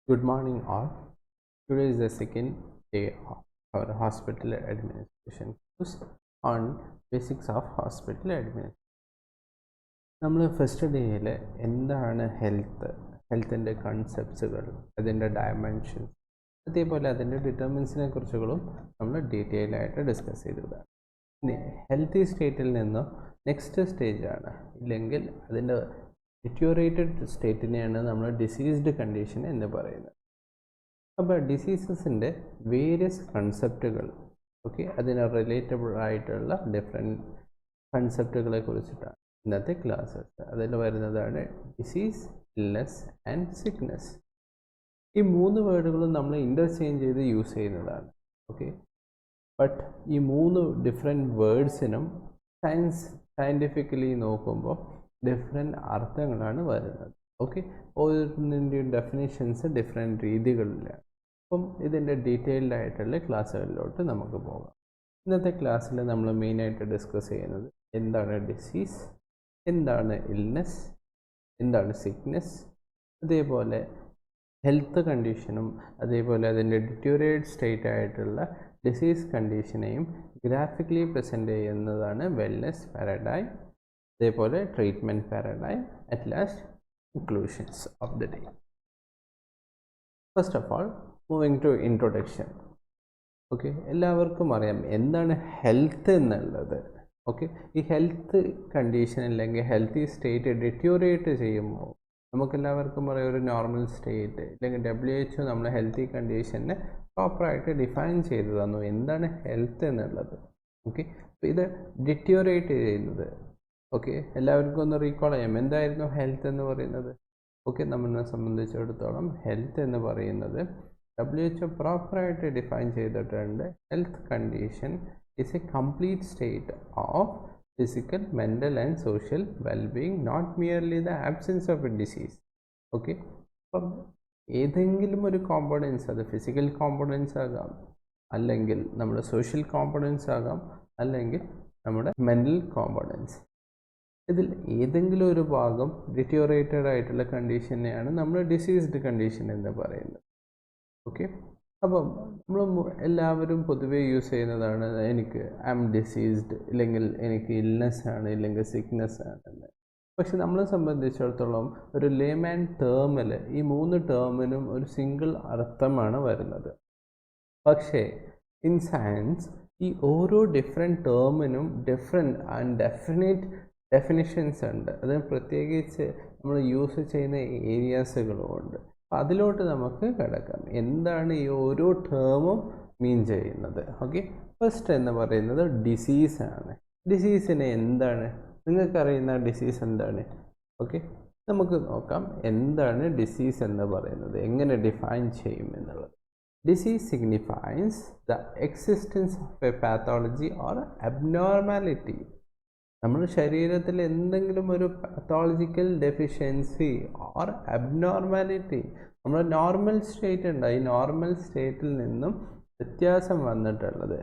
Good morning, all. Today is the second day of our hospital administration course on basics of hospital administration. നമ്മൾ first ഡേയിൽ എന്താണ് ഹെൽത്തിൻ്റെ കൺസെപ്റ്റ്സുകൾ, അതിൻ്റെ dimensions, അതേപോലെ അതിൻ്റെ ഡിറ്റർമിൻസിനെ കുറിച്ചുകളും നമ്മൾ ഡീറ്റെയിൽ ആയിട്ട് ഡിസ്കസ് ചെയ്തതാണ്. ഇനി ഹെൽത്തി സ്റ്റേറ്റിൽ നിന്നും നെക്സ്റ്റ് സ്റ്റേജാണ്, ഇല്ലെങ്കിൽ അതിൻ്റെ ഡിറ്റോറേറ്റഡ് സ്റ്റേറ്റിനെയാണ് നമ്മൾ ഡിസീസ്ഡ് കണ്ടീഷൻ എന്ന് പറയുന്നത്. അപ്പോൾ ഡിസീസസിൻ്റെ വേരിയസ് കൺസെപ്റ്റുകൾ, അതിന് റിലേറ്റബിൾ ആയിട്ടുള്ള ഡിഫറെൻറ്റ് കൺസെപ്റ്റുകളെ കുറിച്ചിട്ടാണ് ഇന്നത്തെ ക്ലാസ്സസ്. അതിൽ വരുന്നതാണ് ഡിസീസ്, ഇൽനെസ് ആൻഡ് സിക്നെസ്. ഈ മൂന്ന് വേർഡുകളും നമ്മൾ ഇൻ്റർചേഞ്ച് ചെയ്ത് യൂസ് ചെയ്യുന്നതാണ്. ബട്ട് ഈ മൂന്ന് ഡിഫറെൻറ്റ് വേർഡ്സിനും സയൻറ്റിഫിക്കലി നോക്കുമ്പോൾ ഡിഫറെൻറ്റ് അർത്ഥങ്ങളാണ് വരുന്നത്. ഓരോന്നിൻ്റെയും ഡെഫിനേഷൻസ് ഡിഫറെൻറ്റ് രീതികളിലാണ്. അപ്പം ഇതിൻ്റെ ഡീറ്റെയിൽഡ് ആയിട്ടുള്ള ക്ലാസ്സുകളിലോട്ട് നമുക്ക് പോകാം. ഇന്നത്തെ ക്ലാസ്സിൽ നമ്മൾ മെയിനായിട്ട് ഡിസ്കസ് ചെയ്യുന്നത് എന്താണ് ഡിസീസ്, എന്താണ് ഇൽനെസ്, എന്താണ് സിക്നെസ്, അതേപോലെ ഹെൽത്ത് കണ്ടീഷനും അതേപോലെ അതിൻ്റെ ഡിറ്റോറിയേറ്റ് സ്റ്റേറ്റ് ആയിട്ടുള്ള ഡിസീസ് കണ്ടീഷനെയും ഗ്രാഫിക്കലി പ്രസൻറ്റ് ചെയ്യുന്നതാണ് വെൽനെസ് പാരഡൈം, അതേപോലെ treatment paradigm, at last conclusions of the day. First of all, moving to introduction. എല്ലാവർക്കും അറിയാം എന്താണ് ഹെൽത്ത് എന്നുള്ളത്. ഈ ഹെൽത്ത് കണ്ടീഷൻ അല്ലെങ്കിൽ ഹെൽത്തി സ്റ്റേറ്റ് ഡിറ്റോറിയേറ്റ് ചെയ്യുമ്പോൾ നമുക്കെല്ലാവർക്കും പറയാം ഒരു നോർമൽ സ്റ്റേറ്റ്, അല്ലെങ്കിൽ WHO നമ്മൾ ഹെൽത്തി കണ്ടീഷനെ പ്രോപ്പറായിട്ട് ഡിഫൈൻ ചെയ്തു തന്നു എന്താണ് ഹെൽത്ത് എന്നുള്ളത്. അപ്പോൾ ഇത് ഡിറ്റോറിയേറ്റ് ചെയ്യുന്നത് എല്ലാവർക്കും ഒന്ന് റീകോൾ ചെയ്യാം എന്തായിരുന്നു ഹെൽത്ത് എന്ന് പറയുന്നത്. നമ്മളെ സംബന്ധിച്ചിടത്തോളം ഹെൽത്ത് എന്ന് പറയുന്നത് WHO പ്രോപ്പറായിട്ട് ഡിഫൈൻ ചെയ്തിട്ടുണ്ട്. Health condition is a complete state of physical, mental and social wellbeing, not merely the absence of a disease. അപ്പം ഏതെങ്കിലും ഒരു കോമ്പോണൻസ്, അത് ഫിസിക്കൽ കോമ്പോണൻസ് ആകാം, അല്ലെങ്കിൽ നമ്മുടെ സോഷ്യൽ കോമ്പോണൻസ് ആകാം, അല്ലെങ്കിൽ നമ്മുടെ മെൻ്റൽ കോമ്പോണൻസ്, ഇതിൽ ഏതെങ്കിലും ഒരു ഭാഗം ഡിറ്റോറിയേറ്റഡ് ആയിട്ടുള്ള കണ്ടീഷനെയാണ് നമ്മൾ ഡിസീസ്ഡ് കണ്ടീഷൻ എന്ന് പറയുന്നത്. അപ്പം നമ്മൾ എല്ലാവരും പൊതുവേ യൂസ് ചെയ്യുന്നതാണ് എനിക്ക് ഐ എം ഡിസീസ്ഡ്, ഇല്ലെങ്കിൽ എനിക്ക് ഇൽനെസ് ആണ്, ഇല്ലെങ്കിൽ സിക്നെസ് ആണെന്ന്. പക്ഷെ നമ്മളെ സംബന്ധിച്ചിടത്തോളം ഒരു ലേമാൻ ടേമിൽ ഈ മൂന്ന് ടേമിനും ഒരു സിംഗിൾ അർത്ഥമാണ് വരുന്നത്. പക്ഷേ ഇൻ സയൻസ് ഈ ഓരോ ഡിഫറെൻറ്റ് ടേമിനും ഡിഫറെൻറ്റ് ആൻഡ് ഡെഫിനിഷൻസ് ഉണ്ട്. അതിന് പ്രത്യേകിച്ച് നമ്മൾ യൂസ് ചെയ്യുന്ന ഏരിയാസുകളുമുണ്ട്. അപ്പം അതിലോട്ട് നമുക്ക് കിടക്കാം എന്താണ് ഈ ഓരോ ടേമും മീൻ ചെയ്യുന്നത്. ഫസ്റ്റ് എന്ന് പറയുന്നത് ഡിസീസാണ്. ഡിസീസിനെ എന്താണ് നിങ്ങൾക്കറിയുന്ന ഡിസീസ് എന്താണ്? നമുക്ക് നോക്കാം എന്താണ് ഡിസീസ് എന്ന് പറയുന്നത്, എങ്ങനെ ഡിഫൈൻ ചെയ്യും എന്നുള്ളത്. Disease signifies the existence of a pathology or abnormality. നമ്മുടെ ശരീരത്തിൽ എന്തെങ്കിലും ഒരു പാത്തോളജിക്കൽ ഡെഫിഷ്യൻസി ഓർ അബ്നോർമാലിറ്റി, നമ്മുടെ നോർമൽ സ്റ്റേറ്റ് ഉണ്ട്, ഈ നോർമൽ സ്റ്റേറ്റിൽ നിന്നും വ്യത്യാസം വന്നിട്ടുള്ളത്.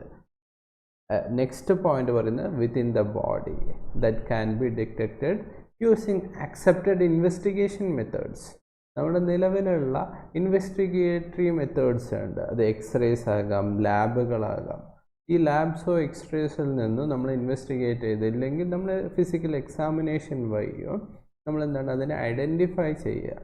നെക്സ്റ്റ് പോയിന്റ് പറയുന്നത് within the body that can be detected using accepted investigation methods. നമ്മുടെ നിലവിലുള്ള ഇൻവെസ്റ്റിഗേറ്ററി മെത്തേഡ്സ് ഉണ്ട്, അത് എക്സ്റേസ് ആകാം, ലാബുകളാകാം. ഈ ലാബ്സോ എക്സ്റേസിൽ നിന്നും നമ്മൾ ഇൻവെസ്റ്റിഗേറ്റ് ചെയ്തില്ലെങ്കിൽ നമ്മൾ ഫിസിക്കൽ എക്സാമിനേഷൻ വഴിയോ നമ്മളെന്താണ് അതിനെ ഐഡൻറ്റിഫൈ ചെയ്യുക.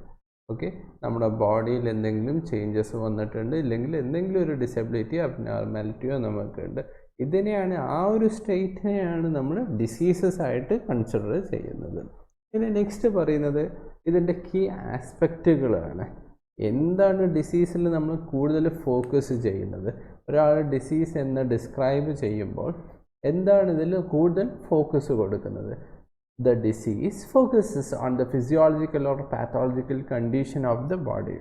നമ്മുടെ ബോഡിയിൽ എന്തെങ്കിലും ചേഞ്ചസ് വന്നിട്ടുണ്ട്, ഇല്ലെങ്കിൽ എന്തെങ്കിലും ഒരു ഡിസബിലിറ്റി, അബ്നോർമാലിറ്റിയോ നമുക്കുണ്ട്. ഇതിനെയാണ്, ആ ഒരു സ്റ്റേറ്റിനെയാണ് നമ്മൾ ഡിസീസസ് ആയിട്ട് കൺസിഡർ ചെയ്യുന്നത്. ഇനി നെക്സ്റ്റ് പറയുന്നത് ഇതിൻ്റെ കീ ആസ്പെക്റ്റുകളാണ്. എന്താണ് ഡിസീസിൽ നമ്മൾ കൂടുതൽ ഫോക്കസ് ചെയ്യുന്നത്? ഒരാൾ ഡിസീസ് എന്ന് ഡിസ്ക്രൈബ് ചെയ്യുമ്പോൾ എന്താണ് ഇതിൽ കൂടുതൽ ഫോക്കസ് കൊടുക്കുന്നത്? The disease focuses on the physiological or pathological condition of the body.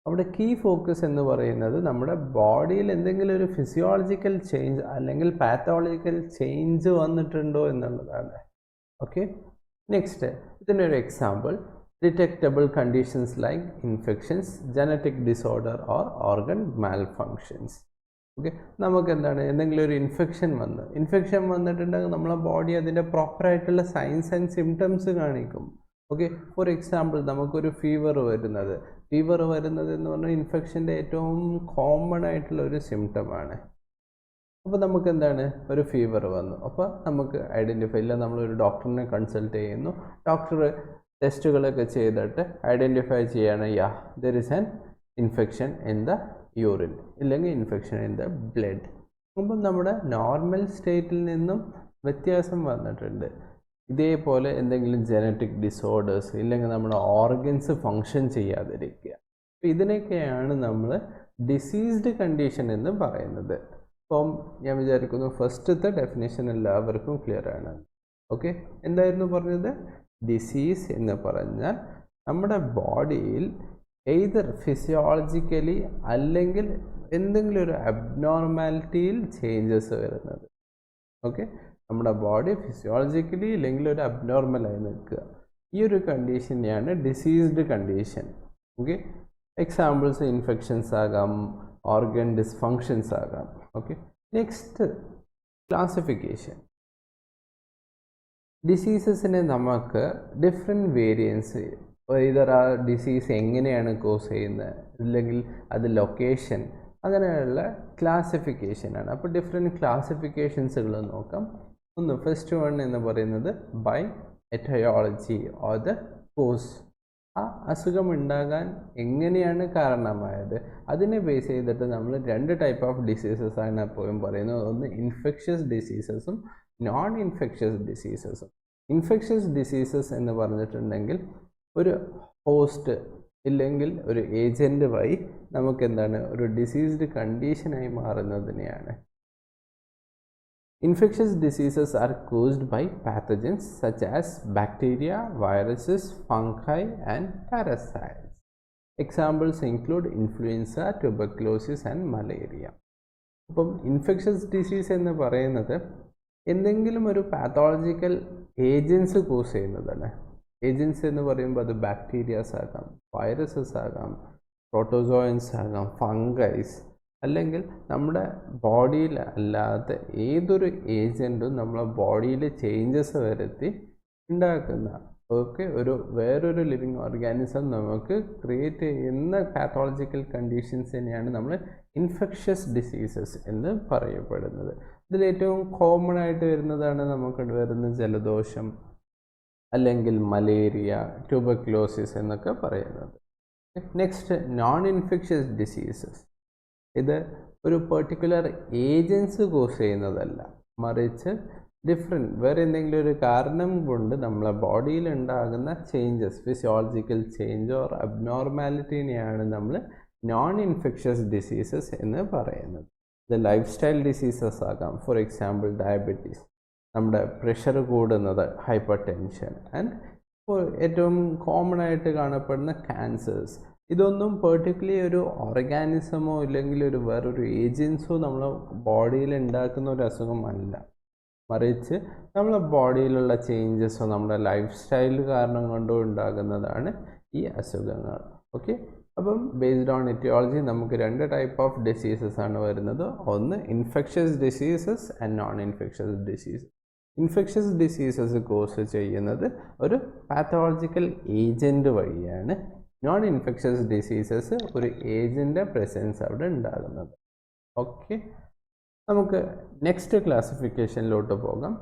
അവിടെ കീ ഫോക്കസ് എന്ന് പറയുന്നത് നമ്മുടെ ബോഡിയിൽ എന്തെങ്കിലും ഒരു ഫിസിയോളജിക്കൽ ചേഞ്ച് അല്ലെങ്കിൽ പാത്തോളജിക്കൽ ചേഞ്ച് വന്നിട്ടുണ്ടോ എന്നുള്ളതാണ്. നെക്സ്റ്റ് ഇതിനൊരു example, detectable conditions like infections, genetic disorder or organ malfunctions. നമുക്ക് എന്താണ് എന്തെങ്കിലും ഒരു ഇൻഫെക്ഷൻ വന്നിട്ടുണ്ടെങ്കിൽ നമ്മളെ ബോഡി അതിൻ്റെ പ്രോപ്പറായിട്ടുള്ള സൈൻസ് ആൻഡ് സിംറ്റംസ് കാണിക്കും. ഫോർ എക്സാമ്പിൾ നമുക്കൊരു ഫീവർ വരുന്നത്, ഫീവർ വരുന്നത് എന്ന് പറഞ്ഞാൽ ഇൻഫെക്ഷൻ്റെ ഏറ്റവും കോമൺ ആയിട്ടുള്ള ഒരു സിംറ്റമാണ്. അപ്പോൾ നമുക്ക് എന്താണ്, ഒരു ഫീവർ വന്നു, അപ്പോൾ നമുക്ക് ഐഡൻറ്റിഫൈ ഇല്ല, നമ്മളൊരു ഡോക്ടറിനെ കൺസൾട്ട് ചെയ്യുന്നു, ഡോക്ടർ ടെസ്റ്റുകളൊക്കെ ചെയ്തിട്ട് ഐഡൻറ്റിഫൈ ചെയ്യാണ് there is an infection in the urine ഇല്ലെങ്കിൽ ഇൻഫെക്ഷൻ ഇൻ ദ ബ്ലഡ്. അപ്പം നമ്മുടെ നോർമൽ സ്റ്റേറ്റിൽ നിന്നും വ്യത്യാസം വന്നിട്ടുണ്ട്. ഇതേപോലെ എന്തെങ്കിലും ജനറ്റിക് ഡിസോർഡേഴ്സ് ഇല്ലെങ്കിൽ നമ്മുടെ ഓർഗൻസ് ഫങ്ഷൻ ചെയ്യാതിരിക്കുക, അപ്പോൾ ഇതിനൊക്കെയാണ് നമ്മൾ ഡിസീസ്ഡ് കണ്ടീഷൻ എന്ന് പറയുന്നത്. അപ്പം ഞാൻ വിചാരിക്കുന്നു ഫസ്റ്റത്തെ ഡെഫിനേഷൻ എല്ലാവർക്കും ക്ലിയർ ആണ്. ഓക്കെ, എന്തായിരുന്നു പറഞ്ഞത്? ഡിസീസ് എന്ന് പറഞ്ഞാൽ നമ്മുടെ ബോഡിയിൽ എയ്തർ ഫിസിയോളജിക്കലി അല്ലെങ്കിൽ എന്തെങ്കിലും ഒരു അബ്നോർമാലിറ്റിയിൽ ചേഞ്ചസ് വരുന്നത്. ഓക്കെ, നമ്മുടെ ബോഡി ഫിസിയോളജിക്കലി ഇല്ലെങ്കിൽ ഒരു അബ്നോർമലായി നിൽക്കുക, ഈ ഒരു കണ്ടീഷനെയാണ് diseased condition. Okay, examples infections ആകാം, ഓർഗൻ ഡിസ്ഫങ്ഷൻസ് ആകാം. Okay, next classification. ഡിസീസസിനെ നമുക്ക് ഡിഫറെൻറ്റ് വേരിയൻസ്, ഇതർ ആ ഡിസീസ് എങ്ങനെയാണ് കോസ് ചെയ്യുന്നത് അല്ലെങ്കിൽ അത് ലൊക്കേഷൻ, അങ്ങനെയുള്ള ക്ലാസിഫിക്കേഷനാണ്. അപ്പോൾ ഡിഫറെൻറ്റ് ക്ലാസിഫിക്കേഷൻസുകൾ നോക്കാം. ഒന്ന് ഫസ്റ്റ് വൺ എന്ന് പറയുന്നത് ബൈ എറ്റയോളജി ഓർ ദ കോസ്. ആ അസുഖം ഉണ്ടാകാൻ എങ്ങനെയാണ് കാരണമായത് അതിനെ ബേസ് ചെയ്തിട്ട് നമ്മൾ രണ്ട് ടൈപ്പ് ഓഫ് ഡിസീസസ് ആണ് എപ്പോഴും പറയുന്നത്. ഒന്ന് ഇൻഫെക്ഷ്യസ് ഡിസീസസും നോൺ ഇൻഫെക്ഷ്യസ് ഡിസീസസും. ഇൻഫെക്ഷ്യസ് ഡിസീസസ് എന്ന് പറഞ്ഞിട്ടുണ്ടെങ്കിൽ ഒരു ഹോസ്റ്റ് ഇല്ലെങ്കിൽ ഒരു ഏജൻറ്റ് വഴി നമുക്ക് എന്താണ് ഒരു diseased കണ്ടീഷനായി മാറുന്നതിനെയാണ്. Infectious diseases are caused by pathogens such as bacteria, viruses, fungi and parasites. Examples include influenza, tuberculosis and malaria. അപ്പം ഇൻഫെക്ഷ്യസ് ഡിസീസ് എന്ന് പറയുന്നത് എന്തെങ്കിലും ഒരു പാത്തോളജിക്കൽ ഏജൻസ് കോസ് ചെയ്യുന്നതാണ്. ഏജൻസ് എന്ന് പറയുമ്പോൾ അത് ബാക്ടീരിയാസ് ആകാം, വൈറസസ് ആകാം, പ്രോട്ടോസോയൻസ് ആകാം, ഫംഗൈസ്, അല്ലെങ്കിൽ നമ്മുടെ ബോഡിയിൽ അല്ലാതെ ഏതൊരു ഏജൻറ്റും നമ്മളെ ബോഡിയിൽ ചേഞ്ചസ് വരുത്തി ഉണ്ടാക്കുന്ന ഒരു വേറൊരു ലിവിങ് ഓർഗാനിസം നമുക്ക് ക്രിയേറ്റ് ചെയ്യുന്ന പാത്തോളജിക്കൽ കണ്ടീഷൻസിനെയാണ് നമ്മൾ ഇൻഫെക്ഷ്യസ് ഡിസീസസ് എന്ന് പറയപ്പെടുന്നത്. ഇതിലേറ്റവും കോമൺ ആയിട്ട് വരുന്നതാണ് നമുക്ക് വരുന്ന ജലദോഷം അല്ലെങ്കിൽ മലേറിയ, ട്യൂബർക്ലോസിസ് എന്നൊക്കെ പറയുന്നത്. Next non infectious diseases. ഇത് ഒരു പെർട്ടിക്കുലർ ഏജൻസ് കോസ് ചെയ്യുന്നതല്ല, മറിച്ച് വേറെ എന്തെങ്കിലും ഒരു കാരണം കൊണ്ട് നമ്മളെ ബോഡിയിൽ ഉണ്ടാകുന്ന ചേഞ്ചസ്, ഫിസിയോളജിക്കൽ ചേഞ്ച് ഓർ അബ്നോർമാലിറ്റിനെയാണ് നമ്മൾ നോൺ ഇൻഫെക്ഷ്യസ് ഡിസീസസ് എന്ന് പറയുന്നത്. ഇത് ലൈഫ് സ്റ്റൈൽ ഡിസീസസ് ആകാം, ഫോർ എക്സാമ്പിൾ ഡയബറ്റീസ്, നമ്മുടെ പ്രഷർ കൂടുന്നത്, ഹൈപ്പർ ടെൻഷൻ, ആൻഡ് ഏറ്റവും കോമൺ ആയിട്ട് കാണപ്പെടുന്ന ക്യാൻസേഴ്സ്. ഇതൊന്നും പെർട്ടിക്കുലർലി ഒരു ഓർഗാനിസമോ ഇല്ലെങ്കിൽ ഒരു വേറൊരു ഏജൻസോ നമ്മളെ ബോഡിയിൽ ഉണ്ടാക്കുന്ന ഒരു അസുഖമല്ല, മറിച്ച് നമ്മളെ ബോഡിയിലുള്ള ചേഞ്ചസോ നമ്മുടെ ലൈഫ് സ്റ്റൈൽ കാരണം കൊണ്ടോ ഉണ്ടാകുന്നതാണ് ഈ അസുഖങ്ങൾ. ഓക്കെ, അപ്പം ബേസ്ഡ് ഓൺ എറ്റിയോളജി നമുക്ക് രണ്ട് ടൈപ്പ് ഓഫ് ഡിസീസസ് ആണ് വരുന്നത്. ഒന്ന് infectious diseases and non infectious disease. Infectious diseases cause ചെയ്യുന്നത് ഒരു പാത്തോളജിക്കൽ ഏജൻറ്റ് വഴിയാണ്. നോൺ ഇൻഫെക്ഷ്യസ് ഡിസീസസ് ഒരു ഏജൻ്റെ പ്രസൻസ് അവിടെ ഉണ്ടാകുന്നത്. ഓക്കെ, നമുക്ക് നെക്സ്റ്റ് ക്ലാസിഫിക്കേഷനിലോട്ട് പോകാം.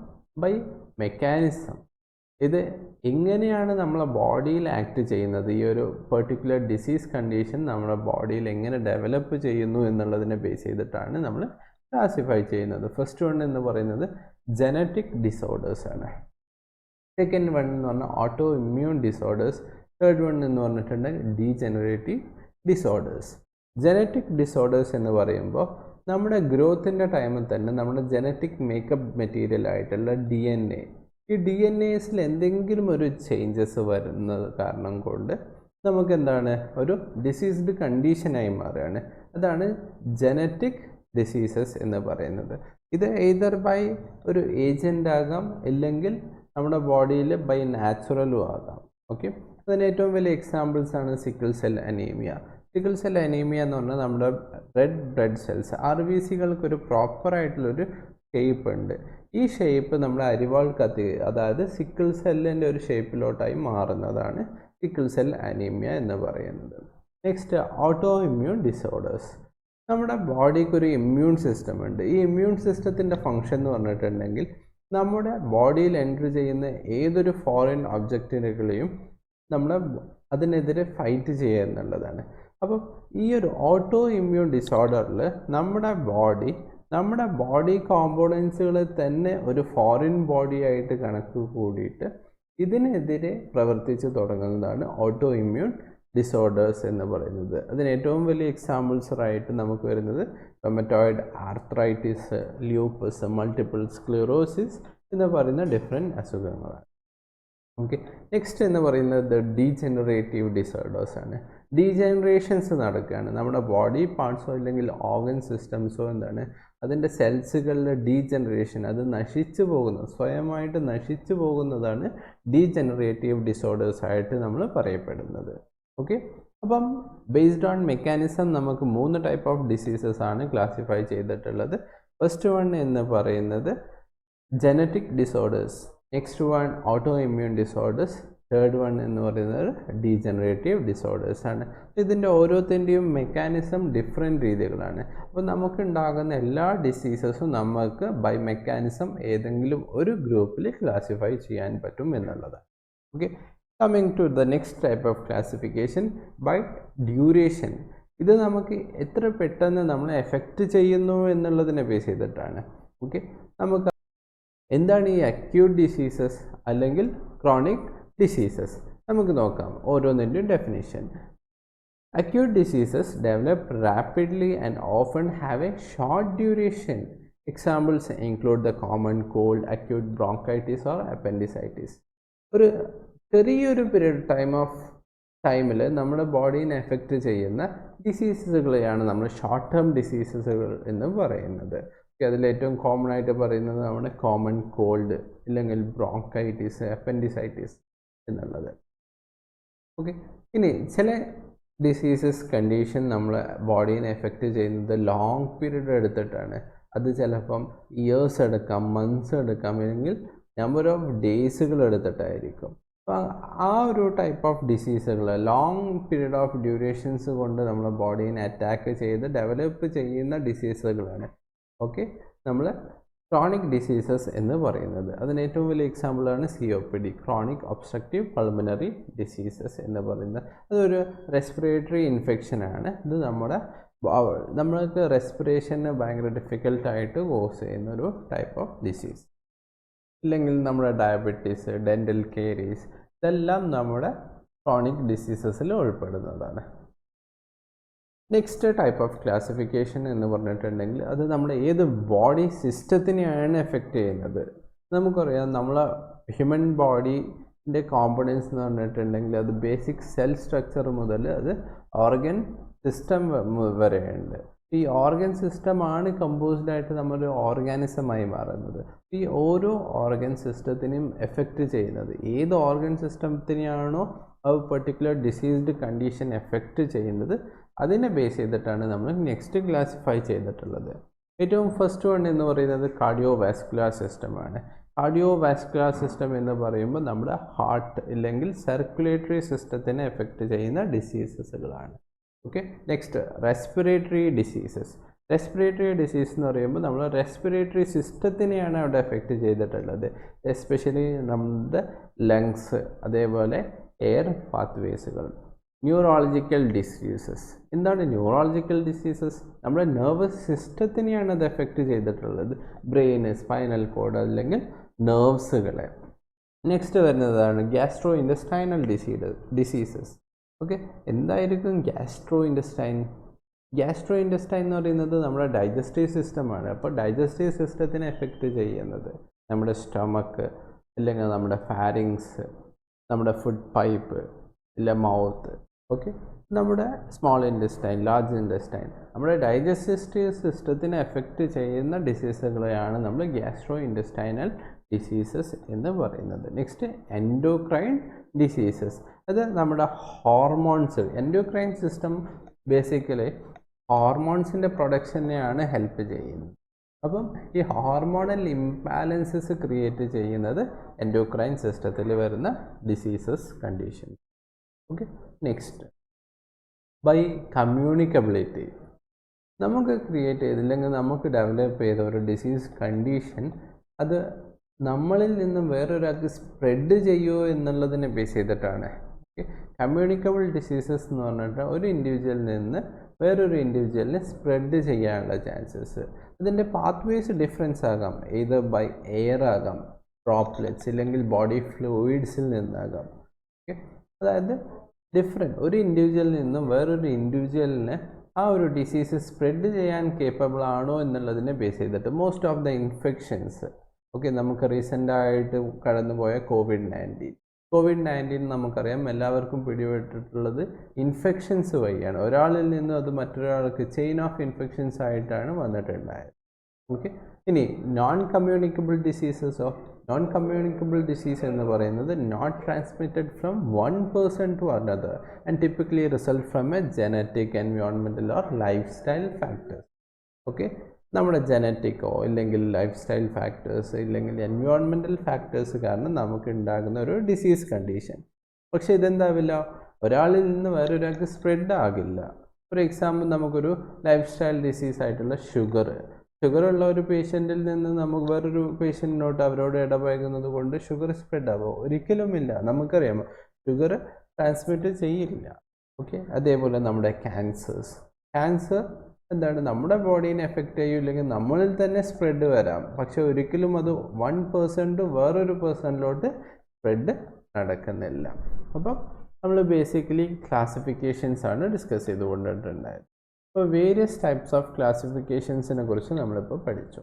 By mechanism. ഇത് എങ്ങനെയാണ് നമ്മളെ ബോഡിയിൽ ആക്ട് ചെയ്യുന്നത്, ഈ ഒരു പെർട്ടിക്കുലർ ഡിസീസ് കണ്ടീഷൻ നമ്മുടെ ബോഡിയിൽ എങ്ങനെ ഡെവലപ്പ് ചെയ്യുന്നു എന്നുള്ളതിനെ ബേസ് ചെയ്തിട്ടാണ് നമ്മൾ ക്ലാസിഫൈ ചെയ്യുന്നത്. ഫസ്റ്റ് വൺ എന്ന് പറയുന്നത് ജനറ്റിക് ഡിസോർഡേഴ്സ് ആണ്. സെക്കൻഡ് വൺ എന്ന് പറഞ്ഞാൽ auto immune disorders. Third one എന്ന് പറഞ്ഞിട്ടുണ്ടെങ്കിൽ ഡീജനറേറ്റീവ് ഡിസോർഡേഴ്സ്. ജനറ്റിക് ഡിസോർഡേഴ്സ് എന്ന് പറയുമ്പോൾ നമ്മുടെ ഗ്രോത്തിൻ്റെ ടൈമിൽ തന്നെ നമ്മുടെ ജനറ്റിക് മേക്കപ്പ് മെറ്റീരിയൽ ആയിട്ടുള്ള DNA, ഈ DNAസിൽ എന്തെങ്കിലും ഒരു ചേഞ്ചസ് വരുന്നത് കാരണം കൊണ്ട് നമുക്ക് എന്താണ് ഒരു ഡിസീസ്ഡ് കണ്ടീഷനായി മാറുകയാണ്. അതാണ് ജനറ്റിക് ഡിസീസസ് എന്ന് പറയുന്നത്. ഇത് എയ്തർ ബൈ ഒരു ഏജൻ്റ് ആകാം, ഇല്ലെങ്കിൽ നമ്മുടെ ബോഡിയിൽ ബൈ നാച്ചുറലും ആകാം. ഓക്കെ, അതിന് ഏറ്റവും വലിയ എക്സാമ്പിൾസ് ആണ് sickle cell anaemia. Sickle cell anaemia എന്ന് പറഞ്ഞാൽ നമ്മുടെ റെഡ് ബ്ലഡ് സെൽസ്, RBCകൾക്കൊരു പ്രോപ്പറായിട്ടുള്ളൊരു ഷേപ്പ് ഉണ്ട്. ഈ ഷേപ്പ് നമ്മുടെ അരിവാൾ കത്തി, അതായത് സിക്കിൾ സെല്ലിൻ്റെ ഒരു ഷേപ്പിലോട്ടായി മാറുന്നതാണ് സിക്കിൾ സെൽ അനീമിയ എന്ന് പറയുന്നത്. Next auto immune disorders. നമ്മുടെ ബോഡിക്ക് ഒരു ഇമ്മ്യൂൺ സിസ്റ്റം ഉണ്ട്. ഈ ഇമ്മ്യൂൺ സിസ്റ്റത്തിൻ്റെ ഫങ്ഷൻ എന്ന് പറഞ്ഞിട്ടുണ്ടെങ്കിൽ നമ്മുടെ ബോഡിയിൽ എൻ്റർ ചെയ്യുന്ന ഏതൊരു ഫോറിൻ ഒബ്ജക്റ്റുകളെയും നമ്മൾ അതിനെതിരെ ഫൈറ്റ് ചെയ്യുക എന്നുള്ളതാണ്. അപ്പം ഈ ഒരു ഓട്ടോ ഇമ്മ്യൂൺ ഡിസോർഡറിൽ നമ്മുടെ ബോഡി കോമ്പോണൻസുകളെ തന്നെ ഒരു ഫോറിൻ ബോഡി ആയിട്ട് കണക്ക് കൂടിയിട്ട് ഇതിനെതിരെ പ്രവർത്തിച്ച് തുടങ്ങുന്നതാണ് ഓട്ടോ ഇമ്മ്യൂൺ ഡിസോർഡേഴ്സ് എന്ന് പറയുന്നത്. അതിന് ഏറ്റവും വലിയ എക്സാമ്പിൾസായിട്ട് നമുക്ക് വരുന്നത് rheumatoid arthritis, lupus, multiple sclerosis എന്ന് പറയുന്ന ഡിഫറെൻറ്റ് അസുഖങ്ങളാണ്. ഓക്കെ, നെക്സ്റ്റ് എന്ന് പറയുന്നത് ഡീജനറേറ്റീവ് ഡിസോർഡേഴ്സ് ആണ്. ഡീജനറേഷൻസ് നടക്കുകയാണ്. നമ്മുടെ ബോഡി പാർട്സോ അല്ലെങ്കിൽ ഓർഗൻ സിസ്റ്റംസോ അതിൻ്റെ സെൽസുകളിലെ ഡീജനറേഷൻ, അത് സ്വയമായിട്ട് നശിച്ചു പോകുന്നതാണ് ഡീജനറേറ്റീവ് ഡിസോർഡേഴ്സ് ആയിട്ട് നമ്മൾ പറയപ്പെടുന്നത്. ഓക്കെ, അപ്പം ബേസ്ഡ് ഓൺ മെക്കാനിസം നമുക്ക് 3 ടൈപ്പ് ഓഫ് ഡിസീസസ് ആണ് ക്ലാസിഫൈ ചെയ്തിട്ടുള്ളത്. ഫസ്റ്റ് വൺ എന്ന് പറയുന്നത് genetic disorders, next one auto immune disorders, third one എന്ന് പറയുന്നത് ഡീജനറേറ്റീവ് ഡിസോർഡേഴ്സ് ആണ്. ഇതിൻ്റെ ഓരോത്തിൻ്റെയും മെക്കാനിസം ഡിഫറെൻറ്റ് രീതികളാണ്. അപ്പോൾ നമുക്കുണ്ടാകുന്ന എല്ലാ ഡിസീസസും നമുക്ക് ബൈ മെക്കാനിസം ഏതെങ്കിലും ഒരു ഗ്രൂപ്പിൽ ക്ലാസിഫൈ ചെയ്യാൻ പറ്റും എന്നുള്ളതാണ്. Okay, coming to the next type of classification by duration. ഇത് നമുക്ക് എത്ര പെട്ടെന്ന് നമ്മളെ എഫക്റ്റ് ചെയ്യുന്നു എന്നുള്ളതിനെ ബേസ് ചെയ്തിട്ടാണ്. ഓക്കെ, നമുക്ക് എന്താണ് ഈ അക്യൂട്ട് ഡിസീസസ് അല്ലെങ്കിൽ ക്രോണിക് ഡിസീസസ് നമുക്ക് നോക്കാം ഓരോന്നിൻ്റെയും definition. Acute diseases develop rapidly and often have a short duration. Examples include the common cold, acute bronchitis or appendicitis. ഒരു ചെറിയൊരു ടൈമിൽ നമ്മുടെ ബോഡീനെ എഫക്റ്റ് ചെയ്യുന്ന ഡിസീസസുകളെയാണ് നമ്മൾ ഷോർട്ട് ടേം ഡിസീസസുകൾ എന്ന് പറയുന്നത്. അതിലേറ്റവും കോമൺ ആയിട്ട് പറയുന്നത് നമ്മുടെ കോമൺ കോൾഡ് ഇല്ലെങ്കിൽ ബ്രോങ്കൈറ്റിസ്, അപ്പൻഡിസൈറ്റിസ് എന്നുള്ളത്. ഓക്കെ, ഇനി ചില ഡിസീസസ് കണ്ടീഷൻ നമ്മളെ ബോഡീനെ എഫക്റ്റ് ചെയ്യുന്നത് ലോങ് പീരീഡ് എടുത്തിട്ടാണ്. അത് ചിലപ്പം ഇയേഴ്സ് എടുക്കാം, മന്ത്സ് എടുക്കാം, അല്ലെങ്കിൽ നമ്പർ ഓഫ് ഡേയ്സുകൾ എടുത്തിട്ടായിരിക്കും. അപ്പോൾ ആ ഒരു ടൈപ്പ് ഓഫ് ഡിസീസുകൾ ലോങ് പീരീഡ് ഓഫ് ഡ്യൂറേഷൻസ് കൊണ്ട് നമ്മുടെ ബോഡീനെ അറ്റാക്ക് ചെയ്ത് ഡെവലപ്പ് ചെയ്യുന്ന ഡിസീസുകളാണ് ഓക്കെ നമ്മൾ ക്രോണിക് ഡിസീസസ് എന്ന് പറയുന്നത്. അതിന് ഏറ്റവും വലിയ എക്സാമ്പിളാണ് COPD, chronic obstructive pulmonary diseases എന്ന് പറയുന്നത്. അതൊരു റെസ്പിറേറ്ററി ഇൻഫെക്ഷനാണ്. ഇത് നമ്മൾക്ക് റെസ്പിറേഷന് ഭയങ്കര ഡിഫിക്കൽട്ടായിട്ട് കോസ് ചെയ്യുന്നൊരു ടൈപ്പ് ഓഫ് ഡിസീസ്. ഇല്ലെങ്കിൽ നമ്മുടെ ഡയബറ്റീസ്, ഡെൻ്റൽ കേരീസ്, ഇതെല്ലാം നമ്മുടെ ക്രോണിക് ഡിസീസസിൽ ഉൾപ്പെടുന്നതാണ്. നെക്സ്റ്റ് ടൈപ്പ് ഓഫ് ക്ലാസിഫിക്കേഷൻ എന്ന് പറഞ്ഞിട്ടുണ്ടെങ്കിൽ അത് നമ്മുടെ ഏത് ബോഡി സിസ്റ്റത്തിനെയാണ് എഫക്റ്റ് ചെയ്യുന്നത്. നമുക്കറിയാം നമ്മളെ ഹ്യൂമൻ ബോഡിൻ്റെ കോമ്പണൻസ് എന്ന് പറഞ്ഞിട്ടുണ്ടെങ്കിൽ അത് ബേസിക് സെൽ സ്ട്രക്ചർ മുതൽ അത് ഓർഗൻ സിസ്റ്റം വരെയുണ്ട്. ഈ ഓർഗൻ സിസ്റ്റമാണ് കമ്പോസ്ഡ് ആയിട്ട് നമ്മളൊരു ഓർഗാനിസമായി മാറുന്നത്. ഈ ഓരോ ഓർഗൻ സിസ്റ്റത്തിനെയും എഫക്റ്റ് ചെയ്യുന്നത് ഏത് ഓർഗൻ സിസ്റ്റത്തിനെയാണോ ആ പെർട്ടിക്കുലർ ഡിസീസ്ഡ് കണ്ടീഷൻ എഫക്റ്റ് ചെയ്യുന്നത് അതിനെ ബേസ് ചെയ്തിട്ടാണ് നമ്മൾ നെക്സ്റ്റ് ക്ലാസിഫൈ ചെയ്തിട്ടുള്ളത്. ഏറ്റവും ഫസ്റ്റ് വൺ എന്ന് പറയുന്നത് കാർഡിയോ വാസ്കുലർ സിസ്റ്റമാണ്. കാർഡിയോ വാസ്കുലർ സിസ്റ്റം എന്ന് പറയുമ്പോൾ നമ്മുടെ ഹാർട്ട് ഇല്ലെങ്കിൽ സർക്കുലേറ്ററി സിസ്റ്റത്തിനെ എഫക്റ്റ് ചെയ്യുന്ന ഡിസീസസുകളാണ്. Okay, next respiratory diseases. Respiratory disease എന്ന് പറയുമ്പോൾ നമ്മൾ റെസ്പിറേറ്ററി സിസ്റ്റത്തിനെയാണ് അവിടെ എഫക്റ്റ് ചെയ്തിട്ടുള്ളത്. എസ്പെഷ്യലി നമ്മുടെ ലങ്സ്, അതേപോലെ എയർ പാത്വേസുകൾ. Neurological diseases. എന്താണ് ന്യൂറോളജിക്കൽ ഡിസീസസ്? നമ്മുടെ നെർവസ് സിസ്റ്റത്തിനെയാണ് അത് എഫക്റ്റ് ചെയ്തിട്ടുള്ളത്. ബ്രെയിന്, സ്പൈനൽ കോഡ് അല്ലെങ്കിൽ നെർവ്സുകളെ. നെക്സ്റ്റ് വരുന്നതാണ് ഗ്യാസ്ട്രോ ഇൻറ്റസ്റ്റൈനൽ ഡിസീസസ്. ഓക്കെ, എന്തായിരിക്കും ഗ്യാസ്ട്രോ ഇൻറ്റസ്റ്റൈൻ? ഗ്യാസ്ട്രോ ഇൻറ്റസ്റ്റൈൻ എന്ന് പറയുന്നത് നമ്മുടെ ഡൈജസ്റ്റീവ് സിസ്റ്റമാണ്. അപ്പോൾ ഡൈജസ്റ്റീവ് സിസ്റ്റത്തിനെ എഫക്റ്റ് ചെയ്യുന്നത് നമ്മുടെ സ്റ്റൊമക്ക്, അല്ലെങ്കിൽ നമ്മുടെ ഫാരിങ്സ്, നമ്മുടെ ഫുഡ് പൈപ്പ്, ഇല്ല മൗത്ത്. ഓക്കെ, നമ്മുടെ സ്മോൾ ഇൻറ്റസ്റ്റൈൻ, ലാർജ് ഇൻറ്റസ്റ്റൈൻ, നമ്മുടെ ഡൈജസ്റ്റീവ് സിസ്റ്റത്തിനെ എഫക്റ്റ് ചെയ്യുന്ന ഡിസീസുകളെയാണ് നമ്മൾ ഗ്യാസ്ട്രോ ഇൻറ്റസ്റ്റൈനൽ ഡിസീസസ് എന്ന് പറയുന്നത്. Next endocrine diseases. അത് നമ്മുടെ ഹോർമോൺസ്. എൻഡോക്രൈൻ സിസ്റ്റം ബേസിക്കലി ഹോർമോൺസിൻ്റെ പ്രൊഡക്ഷനെയാണ് ഹെൽപ്പ് ചെയ്യുന്നത്. അപ്പം ഈ ഹോർമോണൽ ഇംബാലൻസസ് ക്രിയേറ്റ് ചെയ്യുന്നത് എൻഡോക്രൈൻ സിസ്റ്റത്തിൽ വരുന്ന diseases condition. Okay, next by communicability. നമുക്ക് ക്രിയേറ്റ് ചെയ്തില്ലെങ്കിൽ നമുക്ക് ഡെവലപ്പ് ചെയ്ത ഒരു ഡിസീസ് കണ്ടീഷൻ അത് നമ്മളിൽ നിന്നും വേറൊരാൾക്ക് സ്പ്രെഡ് ചെയ്യുമോ എന്നുള്ളതിനെ ബേസ് ചെയ്തിട്ടാണ്. കമ്മ്യൂണിക്കബിൾ ഡിസീസസ് എന്ന് പറഞ്ഞിട്ട് ഒരു ഇൻഡിവിജ്വലിൽ നിന്ന് വേറൊരു ഇൻഡിവിജ്വലിനെ സ്പ്രെഡ് ചെയ്യാനുള്ള ചാൻസസ്. അതിൻ്റെ പാത്വേസ് ഡിഫറൻസ് ആകാം. either ബൈ എയർ ആകാം, ഡ്രോപ്ലെറ്റ്സ്, ഇല്ലെങ്കിൽ ബോഡി ഫ്ലൂയിഡ്സിൽ നിന്നാകാം. ഓക്കെ, അതായത് ഡിഫറെൻറ്റ് ഒരു ഇൻഡിവിജ്വലിൽ നിന്നും വേറൊരു ഇൻഡിവിജ്വലിനെ ആ ഒരു ഡിസീസ് സ്പ്രെഡ് ചെയ്യാൻ കേപ്പബിൾ ആണോ എന്നുള്ളതിനെ ബേസ് ചെയ്തിട്ട് most of the infections, okay, നമുക്ക് റീസെൻ്റായിട്ട് കടന്നുപോയ കോവിഡ്-19 നമുക്കറിയാം എല്ലാവർക്കും പിടിപെട്ടിട്ടുള്ളത് ഇൻഫെക്ഷൻസ് വഴിയാണ്. ഒരാളിൽ നിന്നും അത് മറ്റൊരാൾക്ക് ചെയിൻ ഓഫ് ഇൻഫെക്ഷൻസ് ആയിട്ടാണ് വന്നിട്ടുണ്ടായത്. ഓക്കെ, ഇനി നോൺ കമ്മ്യൂണിക്കബിൾ ഡിസീസ് എന്ന് പറയുന്നത് not transmitted from one person to another and typically result from a genetic, environmental or life style factors. Okay, നമ്മുടെ ജനറ്റിക്കോ ഇല്ലെങ്കിൽ ലൈഫ് സ്റ്റൈൽ ഫാക്ടേഴ്സ് ഇല്ലെങ്കിൽ എൻവയോൺമെൻറ്റൽ ഫാക്ടേഴ്സ് കാരണം നമുക്ക് ഉണ്ടാകുന്ന ഒരു ഡിസീസ് കണ്ടീഷൻ. പക്ഷേ ഇതെന്താവില്ല, ഒരാളിൽ നിന്ന് വേറൊരാൾക്ക് സ്പ്രെഡ് ആകില്ല. ഫോർ എക്സാമ്പിൾ, നമുക്കൊരു ലൈഫ് സ്റ്റൈൽ ഡിസീസ് ആയിട്ടുള്ള ഷുഗറുള്ള ഒരു പേഷ്യൻറ്റിൽ നിന്ന് നമുക്ക് വേറൊരു പേഷ്യൻറ്റിനോട്ട് അവരോട് ഇടപഴകുന്നത് കൊണ്ട് ഷുഗർ സ്പ്രെഡ് ആവുമോ? ഒരിക്കലുമില്ല. നമുക്കറിയാം ഷുഗർ ട്രാൻസ്മിറ്റ് ചെയ്യില്ല. ഓക്കെ, അതേപോലെ നമ്മുടെ ക്യാൻസർ എന്താണ്, നമ്മുടെ ബോഡീനെ എഫക്റ്റ് ചെയ്യില്ലെങ്കിൽ നമ്മളിൽ തന്നെ സ്പ്രെഡ് വരാം. പക്ഷെ ഒരിക്കലും അത് വൺ പേഴ്സൺ ടു വേറൊരു പേഴ്സണിലോട്ട് സ്പ്രെഡ് നടക്കുന്നില്ല. അപ്പം നമ്മൾ ബേസിക്കലി ക്ലാസിഫിക്കേഷൻസ് ആണ് ഡിസ്കസ് ചെയ്തുകൊണ്ടിട്ടുണ്ടായത്. അപ്പോൾ വേരിയസ് ടൈപ്സ് ഓഫ് ക്ലാസിഫിക്കേഷൻസിനെ കുറിച്ച് നമ്മളിപ്പോൾ പഠിച്ചു.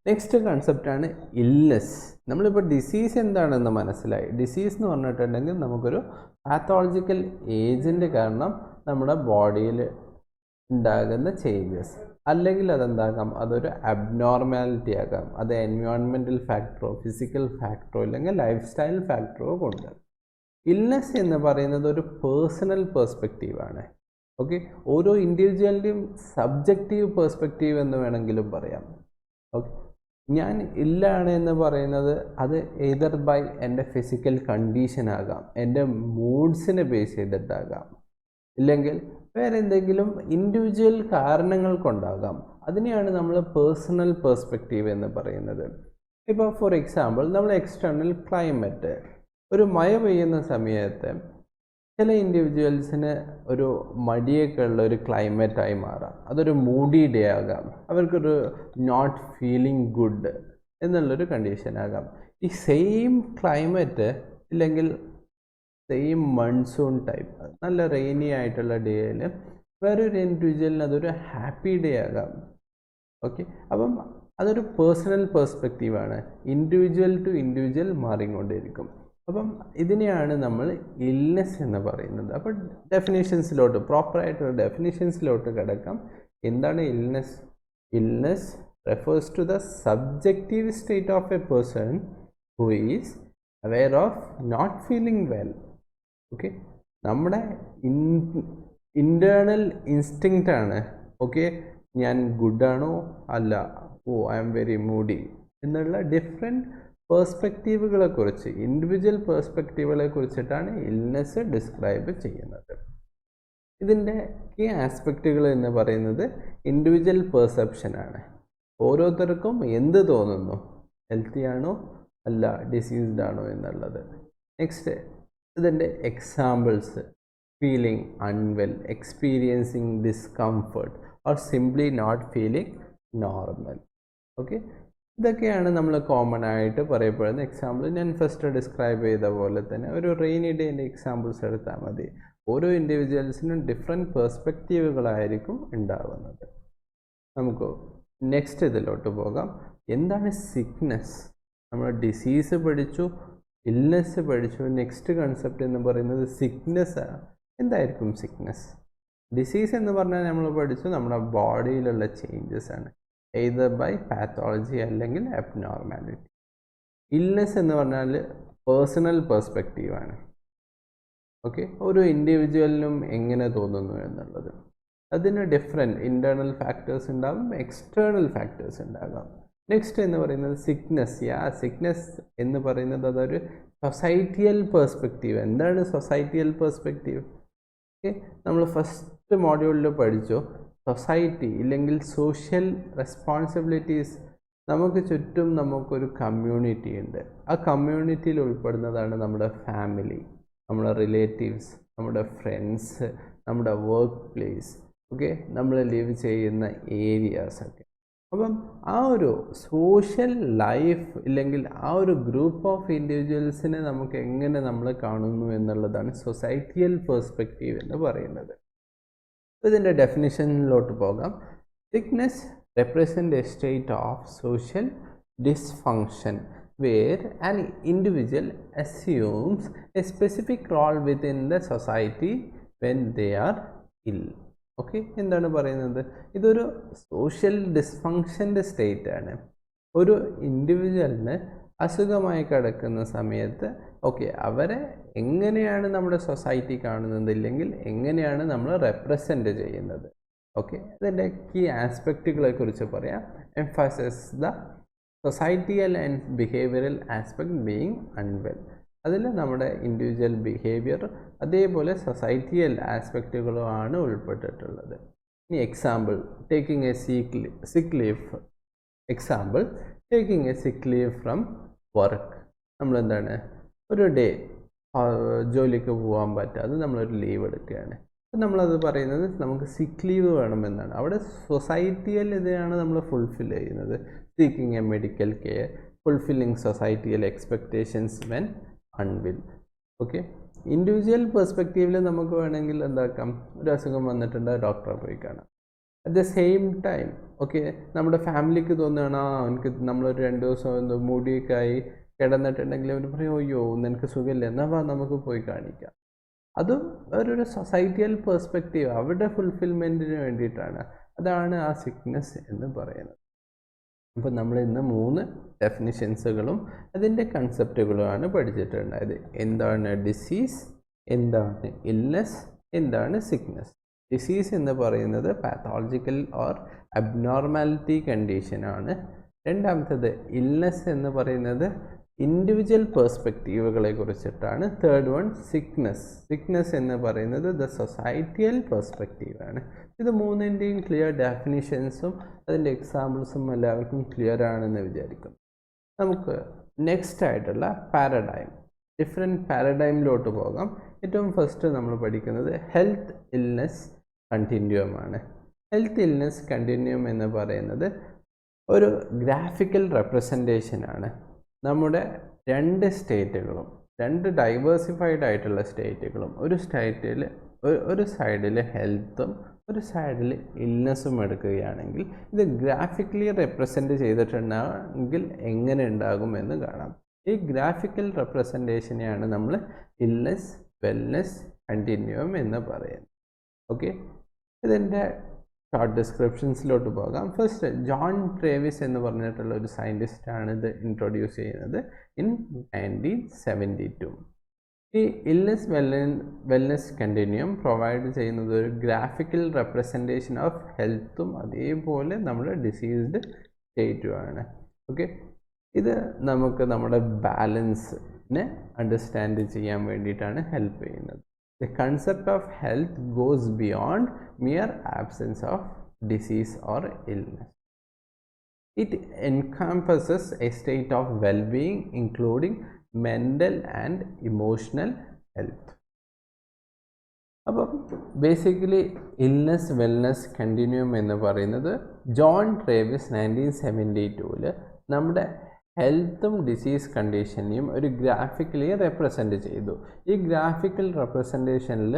നെക്സ്റ്റ് കൺസെപ്റ്റാണ് ഇൽനെസ്. നമ്മളിപ്പോൾ ഡിസീസ് എന്താണെന്ന് മനസ്സിലായി. ഡിസീസ് എന്ന് പറഞ്ഞിട്ടുണ്ടെങ്കിൽ നമുക്കൊരു പാത്തോളജിക്കൽ ഏജൻറ്റ് കാരണം നമ്മുടെ ബോഡിയിൽ ഉണ്ടാകുന്ന ചേഞ്ചസ്, അല്ലെങ്കിൽ അതെന്താകാം, അതൊരു അബ്നോർമാലിറ്റി ആകാം. അത് എൻവയോൺമെൻറ്റൽ ഫാക്ടറോ ഫിസിക്കൽ ഫാക്ടറോ അല്ലെങ്കിൽ ലൈഫ് സ്റ്റൈൽ ഫാക്ടറോ കൊണ്ട്. ഇൽനെസ് എന്ന് പറയുന്നത് ഒരു പേഴ്സണൽ പെർസ്പെക്റ്റീവാണ്. ഓക്കെ, ഓരോ ഇൻഡിവിജ്വലിൻ്റെയും സബ്ജക്റ്റീവ് പെർസ്പെക്റ്റീവ് എന്ന് വേണമെങ്കിലും പറയാം. ഓക്കെ, ഞാൻ ഇല്ലാണ് എന്ന് പറയുന്നത് അത് എയ്തർ ബൈ എൻ്റെ ഫിസിക്കൽ കണ്ടീഷൻ ആകാം, എൻ്റെ മൂഡ്സിനെ ബേസ് ചെയ്തിട്ടാകാം, ഇല്ലെങ്കിൽ വേറെ എന്തെങ്കിലും ഇൻഡിവിജ്വൽ കാരണങ്ങൾ കൊണ്ടാകാം. അതിനെയാണ് നമ്മൾ പേഴ്സണൽ പെർസ്പെക്റ്റീവ് എന്ന് പറയുന്നത്. ഇപ്പോൾ ഫോർ എക്സാമ്പിൾ, നമ്മൾ എക്സ്റ്റേണൽ ക്ലൈമറ്റ്, ഒരു മഴ പെയ്യുന്ന സമയത്ത് ചില ഇൻഡിവിജ്വൽസിന് ഒരു മടിയൊക്കെ ഉള്ള ഒരു ക്ലൈമറ്റായി മാറാം. അതൊരു മൂഡി ഡേ ആകാം, അവർക്കൊരു നോട്ട് ഫീലിംഗ് ഗുഡ് എന്നുള്ളൊരു കണ്ടീഷനാകാം. ഈ സെയിം ക്ലൈമറ്റ് ഇല്ലെങ്കിൽ സെയിം മൺസൂൺ ടൈപ്പ് നല്ല റെയിനി ആയിട്ടുള്ള ഡേയിൽ വേറൊരു ഇൻഡിവിജ്വലിന് അതൊരു ഹാപ്പി ഡേ ആകാം. ഓക്കെ, അപ്പം അതൊരു പേഴ്സണൽ പെർസ്പെക്റ്റീവാണ്. ഇൻഡിവിജ്വൽ ടു ഇൻഡിവിജ്വൽ മാറിക്കൊണ്ടിരിക്കും. അപ്പം ഇതിനെയാണ് നമ്മൾ ഇൽനെസ് എന്ന് പറയുന്നത്. അപ്പോൾ പ്രോപ്പറായിട്ടുള്ള ഡെഫിനിഷൻസിലോട്ട് കിടക്കാം. എന്താണ് illness? Illness refers to the subjective state of a person who is aware of not feeling well. Okay, നമ്മുടെ ഇൻറ്റേർണൽ ഇൻസ്റ്റിങ്ക്റ്റ് ആണ്. ഓക്കെ, ഞാൻ ഗുഡാണോ അല്ല, ഐ ആം വെരി മൂഡി എന്നുള്ള ഡിഫറെൻറ്റ് പേഴ്സ്പെക്റ്റീവുകളെ കുറിച്ച്, ഇൻഡിവിജ്വൽ പേഴ്സ്പെക്റ്റീവുകളെ കുറിച്ചിട്ടാണ് ഇൽനെസ് ഡിസ്ക്രൈബ് ചെയ്യുന്നത്. ഇതിൻ്റെ കീ ആസ്പെക്റ്റുകൾ എന്ന് പറയുന്നത് ഇൻഡിവിജ്വൽ പെർസെപ്ഷനാണ്. ഓരോരുത്തർക്കും എന്ത് തോന്നുന്നു, ഹെൽത്തി ആണോ അല്ല ഡിസീസ്ഡ് ആണോ എന്നുള്ളത്. നെക്സ്റ്റ്, ഇതിൻ്റെ examples: feeling unwell, experiencing discomfort or simply not feeling normal. Okay, ഇതൊക്കെയാണ് നമ്മൾ കോമൺ ആയിട്ട് പറയപ്പെടുന്ന എക്സാമ്പിൾ. ഞാൻ ഫസ്റ്റ് ഡിസ്ക്രൈബ് ചെയ്ത പോലെ തന്നെ ഒരു റെയിനി ഡേൻ്റെ എക്സാമ്പിൾസ് എടുത്താൽ മതി. ഓരോ ഇൻഡിവിജ്വൽസിനും ഡിഫറെൻറ്റ് പെർസ്പെക്റ്റീവുകളായിരിക്കും ഉണ്ടാവുന്നത്. നമുക്ക് നെക്സ്റ്റ് ഇതിലോട്ട് പോകാം. എന്താണ് സിക്നെസ്? നമ്മൾ ഡിസീസ് പഠിച്ചു, ഇൽനെസ് പഠിച്ചു. നെക്സ്റ്റ് കൺസെപ്റ്റ് എന്ന് പറയുന്നത് സിക്നെസ്. എന്തായിരിക്കും സിക്നെസ്? ഡിസീസ് എന്ന് പറഞ്ഞാൽ നമ്മൾ പഠിച്ചു നമ്മുടെ ബോഡിയിലുള്ള ചേഞ്ചസ് ആണ്, either ബൈ പാത്തോളജി അല്ലെങ്കിൽ അബ്നോർമാലിറ്റി. ഇൽനെസ് എന്ന് പറഞ്ഞാൽ പേഴ്സണൽ പെർസ്പെക്റ്റീവാണ്. ഓക്കെ, ഓരോ ഇൻഡിവിജ്വലിനും എങ്ങനെ തോന്നുന്നു എന്നുള്ളത്. അതിന് ഡിഫറെൻറ്റ് ഇൻറ്റേർണൽ ഫാക്ടേഴ്സ് ഉണ്ടാകും, എക്സ്റ്റേണൽ ഫാക്ടേഴ്സ് ഉണ്ടാകാം. നെക്സ്റ്റ് എന്ന് പറയുന്നത് സിക്നെസ്. സിക്നെസ് എന്ന് പറയുന്നത് അതൊരു സൊസൈറ്റിയൽ പെർസ്പെക്റ്റീവ്. എന്താണ് സൊസൈറ്റിയൽ പെർസ്പെക്റ്റീവ്? ഓക്കെ, നമ്മൾ ഫസ്റ്റ് മോഡ്യൂളിൽ പഠിച്ചു സൊസൈറ്റി ഇല്ലെങ്കിൽ സോഷ്യൽ റെസ്പോൺസിബിലിറ്റീസ്. നമുക്ക് ചുറ്റും നമുക്കൊരു കമ്മ്യൂണിറ്റി ഉണ്ട്. ആ കമ്മ്യൂണിറ്റിയിൽ ഉൾപ്പെടുന്നതാണ് നമ്മുടെ ഫാമിലി, നമ്മുടെ റിലേറ്റീവ്സ്, നമ്മുടെ ഫ്രണ്ട്സ്, നമ്മുടെ വർക്ക് പ്ലേസ്, ഓക്കെ, നമ്മൾ ലിവ് ചെയ്യുന്ന ഏരിയാസൊക്കെ. അപ്പം ആ ഒരു സോഷ്യൽ ലൈഫ് ഇല്ലെങ്കിൽ ആ ഒരു ഗ്രൂപ്പ് ഓഫ് ഇൻഡിവിജ്വൽസിനെ നമുക്ക് എങ്ങനെ നമ്മൾ കാണുന്നു എന്നുള്ളതാണ് സൊസൈറ്റിയൽ പെർസ്പെക്റ്റീവ് എന്ന് പറയുന്നത്. ഇതിൻ്റെ ഡെഫിനിഷനിലോട്ട് പോകാം. Sickness represent a state of social dysfunction where an individual assumes a specific role within the society when they are ill. Okay, എന്താണ് പറയുന്നത്? ഇതൊരു സോഷ്യൽ ഡിസ്ഫങ്ഷൻ്റെ സ്റ്റേറ്റ് ആണ്. ഒരു ഇൻഡിവിജ്വലിന് അസുഖമായി കിടക്കുന്ന സമയത്ത് ഓക്കെ, അവരെ എങ്ങനെയാണ് നമ്മുടെ സൊസൈറ്റി കാണുന്നത് ഇല്ലെങ്കിൽ എങ്ങനെയാണ് നമ്മൾ റെപ്രസെൻ്റ് ചെയ്യുന്നത്. ഓക്കെ, അതിൻ്റെ കീ ആസ്പെക്റ്റുകളെ കുറിച്ച് പറയാം. Emphasize the societal and behavioural aspect being unwell. അതിൽ നമ്മുടെ ഇൻഡിവിജ്വൽ ബിഹേവിയർ അതേപോലെ സൊസൈറ്റിയൽ ആസ്പെക്റ്റുകളുമാണ് ഉൾപ്പെട്ടിട്ടുള്ളത്. ഇനി example, taking a sick leave. Example, taking a sick leave from work. നമ്മളെന്താണ്, ഒരു ഡേ ജോലിക്ക് പോകാൻ പറ്റാതെ നമ്മളൊരു ലീവ് എടുക്കുകയാണ്. നമ്മളത് പറയുന്നത് നമുക്ക് സിക്ക് ലീവ് വേണമെന്നാണ്. അവിടെ സൊസൈറ്റിയൽ ഇതാണ് നമ്മൾ ഫുൾഫിൽ ചെയ്യുന്നത്. Seeking a medical care, fulfilling societal expectations when unwell. Okay, individual പെർസ്പെക്റ്റീവിൽ നമുക്ക് വേണമെങ്കിൽ എന്താക്കാം, ഒരു അസുഖം വന്നിട്ടുണ്ട്, ഡോക്ടറെ പോയി കാണാം. At the same time okay, നമ്മുടെ ഫാമിലിക്ക് തോന്നുകയാണ് എനിക്ക് നമ്മളൊരു 2 ദിവസം എന്തോ മുടിയൊക്കെ ആയി കിടന്നിട്ടുണ്ടെങ്കിൽ അവർ പറയും അയ്യോ നിനക്ക് സുഖമില്ല, എന്നാൽ നമുക്ക് പോയി കാണിക്കാം. അതും ഒരു സൊസൈറ്റിയൽ പെർസ്പെക്റ്റീവ്, അവരുടെ ഫുൾഫിൽമെൻറ്റിന് വേണ്ടിയിട്ടാണ്. അതാണ് ആ സിക്നെസ് എന്ന് പറയുന്നത്. അപ്പോൾ നമ്മൾ ഇന്ന് 3 ഡെഫിനിഷൻസുകളും അതിൻ്റെ കൺസെപ്റ്റുകളുമാണ് പഠിച്ചിട്ടുണ്ടായത്. എന്താണ് ഡിസീസ്, എന്താണ് ഇൽനെസ്, എന്താണ് സിക്നെസ്. ഡിസീസ് എന്ന് പറയുന്നത് പാത്തോളജിക്കൽ ഓർ അബ്നോർമാലിറ്റി കണ്ടീഷനാണ്. രണ്ടാമത്തത് ഇൽനെസ് എന്ന് പറയുന്നത് ഇൻഡിവിജ്വൽ പെർസ്പെക്റ്റീവുകളെ കുറിച്ചിട്ടാണ്. Third one sickness. സിക്നെസ് എന്ന് പറയുന്നത് ദ സൊസൈറ്റിയൽ പെർസ്പെക്റ്റീവാണ്. ഇത് 3ൻ്റെയും ക്ലിയർ ഡെഫിനിഷൻസും അതിൻ്റെ എക്സാമ്പിൾസും എല്ലാവർക്കും ക്ലിയർ ആണെന്ന് വിചാരിക്കുന്നു. നമുക്ക് നെക്സ്റ്റ് ആയിട്ടുള്ള പാരഡൈം, ഡിഫറെൻറ്റ് പാരഡൈമിലോട്ട് പോകാം. ഏറ്റവും ഫസ്റ്റ് നമ്മൾ പഠിക്കുന്നത് ഹെൽത്ത് ഇൽനെസ് കണ്ടിന്യൂം ആണ്. ഹെൽത്ത് ഇൽനെസ് കണ്ടിന്യൂം എന്ന് പറയുന്നത് ഒരു ഗ്രാഫിക്കൽ റെപ്രസെൻറ്റേഷനാണ്. നമ്മുടെ 2 സ്റ്റേറ്റുകളും, 2 ഡൈവേഴ്സിഫൈഡ് ആയിട്ടുള്ള സ്റ്റേറ്റുകളും, ഒരു സൈഡിൽ ഹെൽത്തും ഒരു സൈഡിൽ ഇൽനെസ്സും എടുക്കുകയാണെങ്കിൽ ഇത് ഗ്രാഫിക്കലി റെപ്രസെൻറ്റ് ചെയ്തിട്ടുണ്ടെങ്കിൽ എങ്ങനെ ഉണ്ടാകുമെന്ന് കാണാം. ഈ ഗ്രാഫിക്കൽ റെപ്രസെൻറ്റേഷനെയാണ് നമ്മൾ ഇൽനെസ് വെൽനെസ് കണ്ടിന്യൂം എന്ന് പറയുന്നത്. ഓക്കെ, ഇതിൻ്റെ ഷോർട്ട് ഡിസ്ക്രിപ്ഷൻസിലോട്ട് പോകാം. ഫസ്റ്റ് ജോൺ ട്രേവിസ് എന്ന് പറഞ്ഞിട്ടുള്ള ഒരു സയൻറ്റിസ്റ്റാണ് ഇത് ഇൻട്രൊഡ്യൂസ് ചെയ്യുന്നത് ഇൻ 1972. ഈ ഇൽനെസ് വെൽനെസ് കണ്ടിന്യൂം പ്രൊവൈഡ് ചെയ്യുന്നത് ഒരു ഗ്രാഫിക്കൽ റെപ്രസെൻറ്റേഷൻ ഓഫ് ഹെൽത്തും അതേപോലെ നമ്മുടെ ഡിസീസ്ഡ് സ്റ്റേറ്റുമാണ്. ഓക്കെ, ഇത് നമുക്ക് നമ്മുടെ ബാലൻസിനെ അണ്ടർസ്റ്റാൻഡ് ചെയ്യാൻ വേണ്ടിയിട്ടാണ് ഹെൽപ്പ് ചെയ്യുന്നത്. The concept of health goes beyond mere absence of disease or illness. It encompasses a state of well-being including mental and emotional health. അപ്പോൾ ബേസിക്കലി ഇൽനെസ് വെൽനെസ് കണ്ടിന്യൂം എന്ന് പറയുന്നത് John ട്രേവിസ് 1972 നമ്മുടെ ഹെൽത്തും ഡിസീസ് കണ്ടീഷനെയും ഒരു graphically represent ചെയ്തു. ഈ graphical റെപ്രസെൻറ്റേഷനിൽ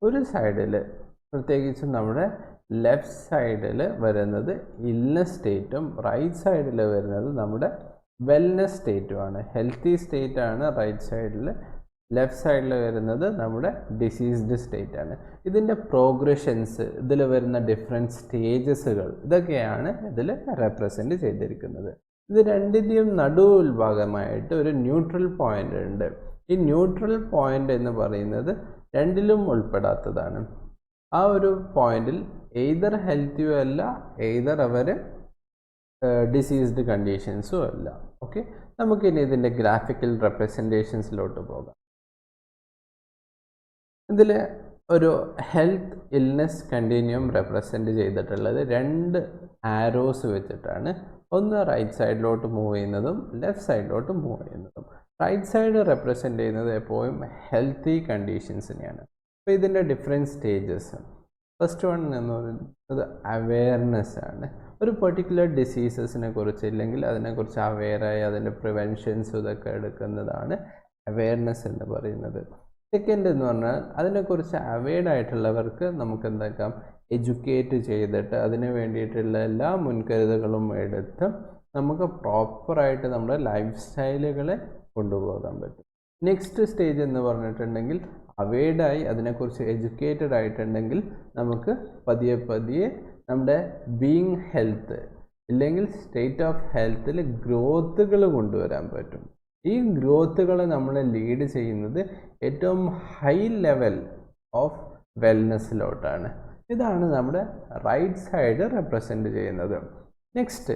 ഒരു സൈഡിൽ പ്രത്യേകിച്ചും നമ്മുടെ ലെഫ്റ്റ് സൈഡിൽ വരുന്നത് ഇൽനെസ് സ്റ്റേറ്റും റൈറ്റ് സൈഡിൽ വരുന്നത് നമ്മുടെ വെൽനെസ് സ്റ്റേറ്റുമാണ്. ഹെൽത്തി സ്റ്റേറ്റാണ് റൈറ്റ് സൈഡിൽ, ലെഫ്റ്റ് സൈഡിൽ വരുന്നത് നമ്മുടെ ഡിസീസ്ഡ് സ്റ്റേറ്റാണ്. ഇതിൻ്റെ പ്രോഗ്രഷൻസ്, ഇതിൽ വരുന്ന ഡിഫറെൻറ്റ് സ്റ്റേജസുകൾ, ഇതൊക്കെയാണ് ഇതിൽ റെപ്രസെൻ്റ് ചെയ്തിരിക്കുന്നത്. ഇത് രണ്ടിൻ്റെയും നടുവിൽ ഭാഗമായിട്ട് ഒരു ന്യൂട്രൽ പോയിൻ്റ് ഉണ്ട്. ഈ ന്യൂട്രൽ പോയിൻ്റ് എന്ന് പറയുന്നത് രണ്ടിലും ഉൾപ്പെടാത്തതാണ്. ആ ഒരു പോയിന്റിൽ എയ്തർ ഹെൽത്തിയോ അല്ല, എയ്തർ അവർ ഡിസീസ്ഡ് കണ്ടീഷൻസും അല്ല. ഓക്കെ, നമുക്കിനി ഇതിൻ്റെ ഗ്രാഫിക്കൽ റെപ്രസെൻറ്റേഷൻസിലോട്ട് പോകാം. ഇതിൽ ഒരു ഹെൽത്ത് ഇൽനെസ് കണ്ടിന്യൂം റെപ്രസെൻറ്റ് ചെയ്തിട്ടുള്ളത് 2 ആരോസ് വെച്ചിട്ടാണ്. ഒന്ന് റൈറ്റ് സൈഡിലോട്ട് മൂവ് ചെയ്യുന്നതും ലെഫ്റ്റ് സൈഡിലോട്ട് മൂവ് ചെയ്യുന്നതും. റൈറ്റ് സൈഡ് റെപ്രസെൻറ്റ് ചെയ്യുന്നത് എപ്പോഴും ഹെൽത്തി കണ്ടീഷൻസിനെയാണ്. അപ്പോൾ ഇതിൻ്റെ ഡിഫറെൻറ്റ് സ്റ്റേജസ്. ഫസ്റ്റ് വൺ എന്ന് പറയുന്നത് അവെയർനെസ് ആണ്. ഒരു പെർട്ടിക്കുലർ ഡിസീസസിനെ കുറിച്ച് ഇല്ലെങ്കിൽ അതിനെക്കുറിച്ച് അവെയറായി അതിൻ്റെ പ്രിവെൻഷൻസ് ഇതൊക്കെ എടുക്കുന്നതാണ് അവെയർനെസ് എന്ന് പറയുന്നത്. സെക്കൻഡ് എന്ന് പറഞ്ഞാൽ അതിനെക്കുറിച്ച് അവെയർഡ് ആയിട്ടുള്ളവർക്ക് നമുക്ക് എന്താക്കാം, എഡ്യൂക്കേറ്റ് ചെയ്തിട്ട് അതിന് വേണ്ടിയിട്ടുള്ള എല്ലാ മുൻകരുതലുകളും എടുത്ത് നമുക്ക് പ്രോപ്പറായിട്ട് നമ്മുടെ ലൈഫ് സ്റ്റൈലുകളെ കൊണ്ടുപോകാൻ പറ്റും. നെക്സ്റ്റ് സ്റ്റേജ് എന്ന് പറഞ്ഞിട്ടുണ്ടെങ്കിൽ അവെയർഡായി അതിനെക്കുറിച്ച് എഡ്യൂക്കേറ്റഡ് ആയിട്ടുണ്ടെങ്കിൽ നമുക്ക് പതിയെ നമ്മുടെ ബീയിങ് ഹെൽത്ത് ഇല്ലെങ്കിൽ സ്റ്റേറ്റ് ഓഫ് ഹെൽത്തിൽ ഗ്രോത്തുകൾ കൊണ്ടുവരാൻ പറ്റും. ഈ ഗ്രോത്തുകളെ നമ്മളെ ലീഡ് ചെയ്യുന്നത് ഏറ്റവും ഹൈ ലെവൽ ഓഫ് വെൽനെസ്സിലോട്ടാണ്. ഇതാണ് നമ്മുടെ റൈറ്റ് സൈഡ് റെപ്രസെൻറ്റ് ചെയ്യുന്നത്. നെക്സ്റ്റ്,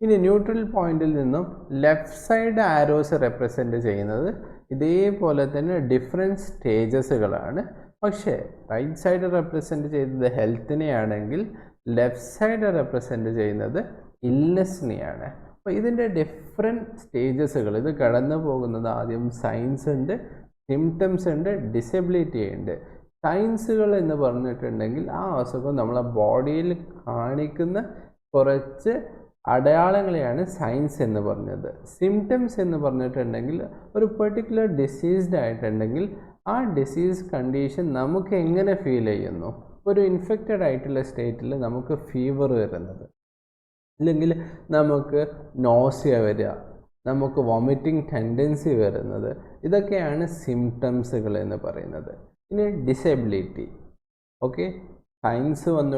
ഇനി ന്യൂട്രൽ പോയിന്റിൽ നിന്നും ലെഫ്റ്റ് സൈഡ് ആരോസ് റെപ്രസെൻറ്റ് ചെയ്യുന്നത് ഇതേപോലെ തന്നെ ഡിഫറെൻറ്റ് സ്റ്റേജസുകളാണ്. പക്ഷേ റൈറ്റ് സൈഡ് റെപ്രസെൻറ്റ് ചെയ്യുന്നത് ഹെൽത്തിനെയാണെങ്കിൽ ലെഫ്റ്റ് സൈഡ് റെപ്രസെൻറ്റ് ചെയ്യുന്നത് ഇൽനെസ്സിനെയാണ്. അപ്പോൾ ഇതിൻ്റെ ഡിഫറെൻറ്റ് സ്റ്റേജസുകൾ ഇത് കടന്നു പോകുന്നത് ആദ്യം സൈൻസ് ഉണ്ട്, സിംറ്റംസ് ഉണ്ട്, ഡിസബിലിറ്റി ഉണ്ട്. സൈൻസുകൾ എന്ന് പറഞ്ഞിട്ടുണ്ടെങ്കിൽ ആ അസുഖം നമ്മളെ ബോഡിയിൽ കാണിക്കുന്ന കുറച്ച് അടയാളങ്ങളെയാണ് സയൻസ് എന്ന് പറഞ്ഞത്. സിംറ്റംസ് എന്ന് പറഞ്ഞിട്ടുണ്ടെങ്കിൽ ഒരു പെർട്ടിക്കുലർ ഡിസീസ്ഡ് ആയിട്ടുണ്ടെങ്കിൽ ആ ഡിസീസ് കണ്ടീഷൻ നമുക്ക് എങ്ങനെ ഫീൽ ചെയ്യുന്നു. ഒരു ഇൻഫെക്റ്റഡ് ആയിട്ടുള്ള സ്റ്റേറ്റിൽ നമുക്ക് ഫീവർ വരുന്നത്, അല്ലെങ്കിൽ നമുക്ക് നോസിയ വരിക, നമുക്ക് വോമിറ്റിംഗ് ടെൻഡൻസി വരുന്നത്, ഇതൊക്കെയാണ് സിംറ്റംസുകൾ എന്ന് പറയുന്നത്. ഇനി ഡിസബിലിറ്റി. ഓക്കെ, സയൻസ് വന്നു,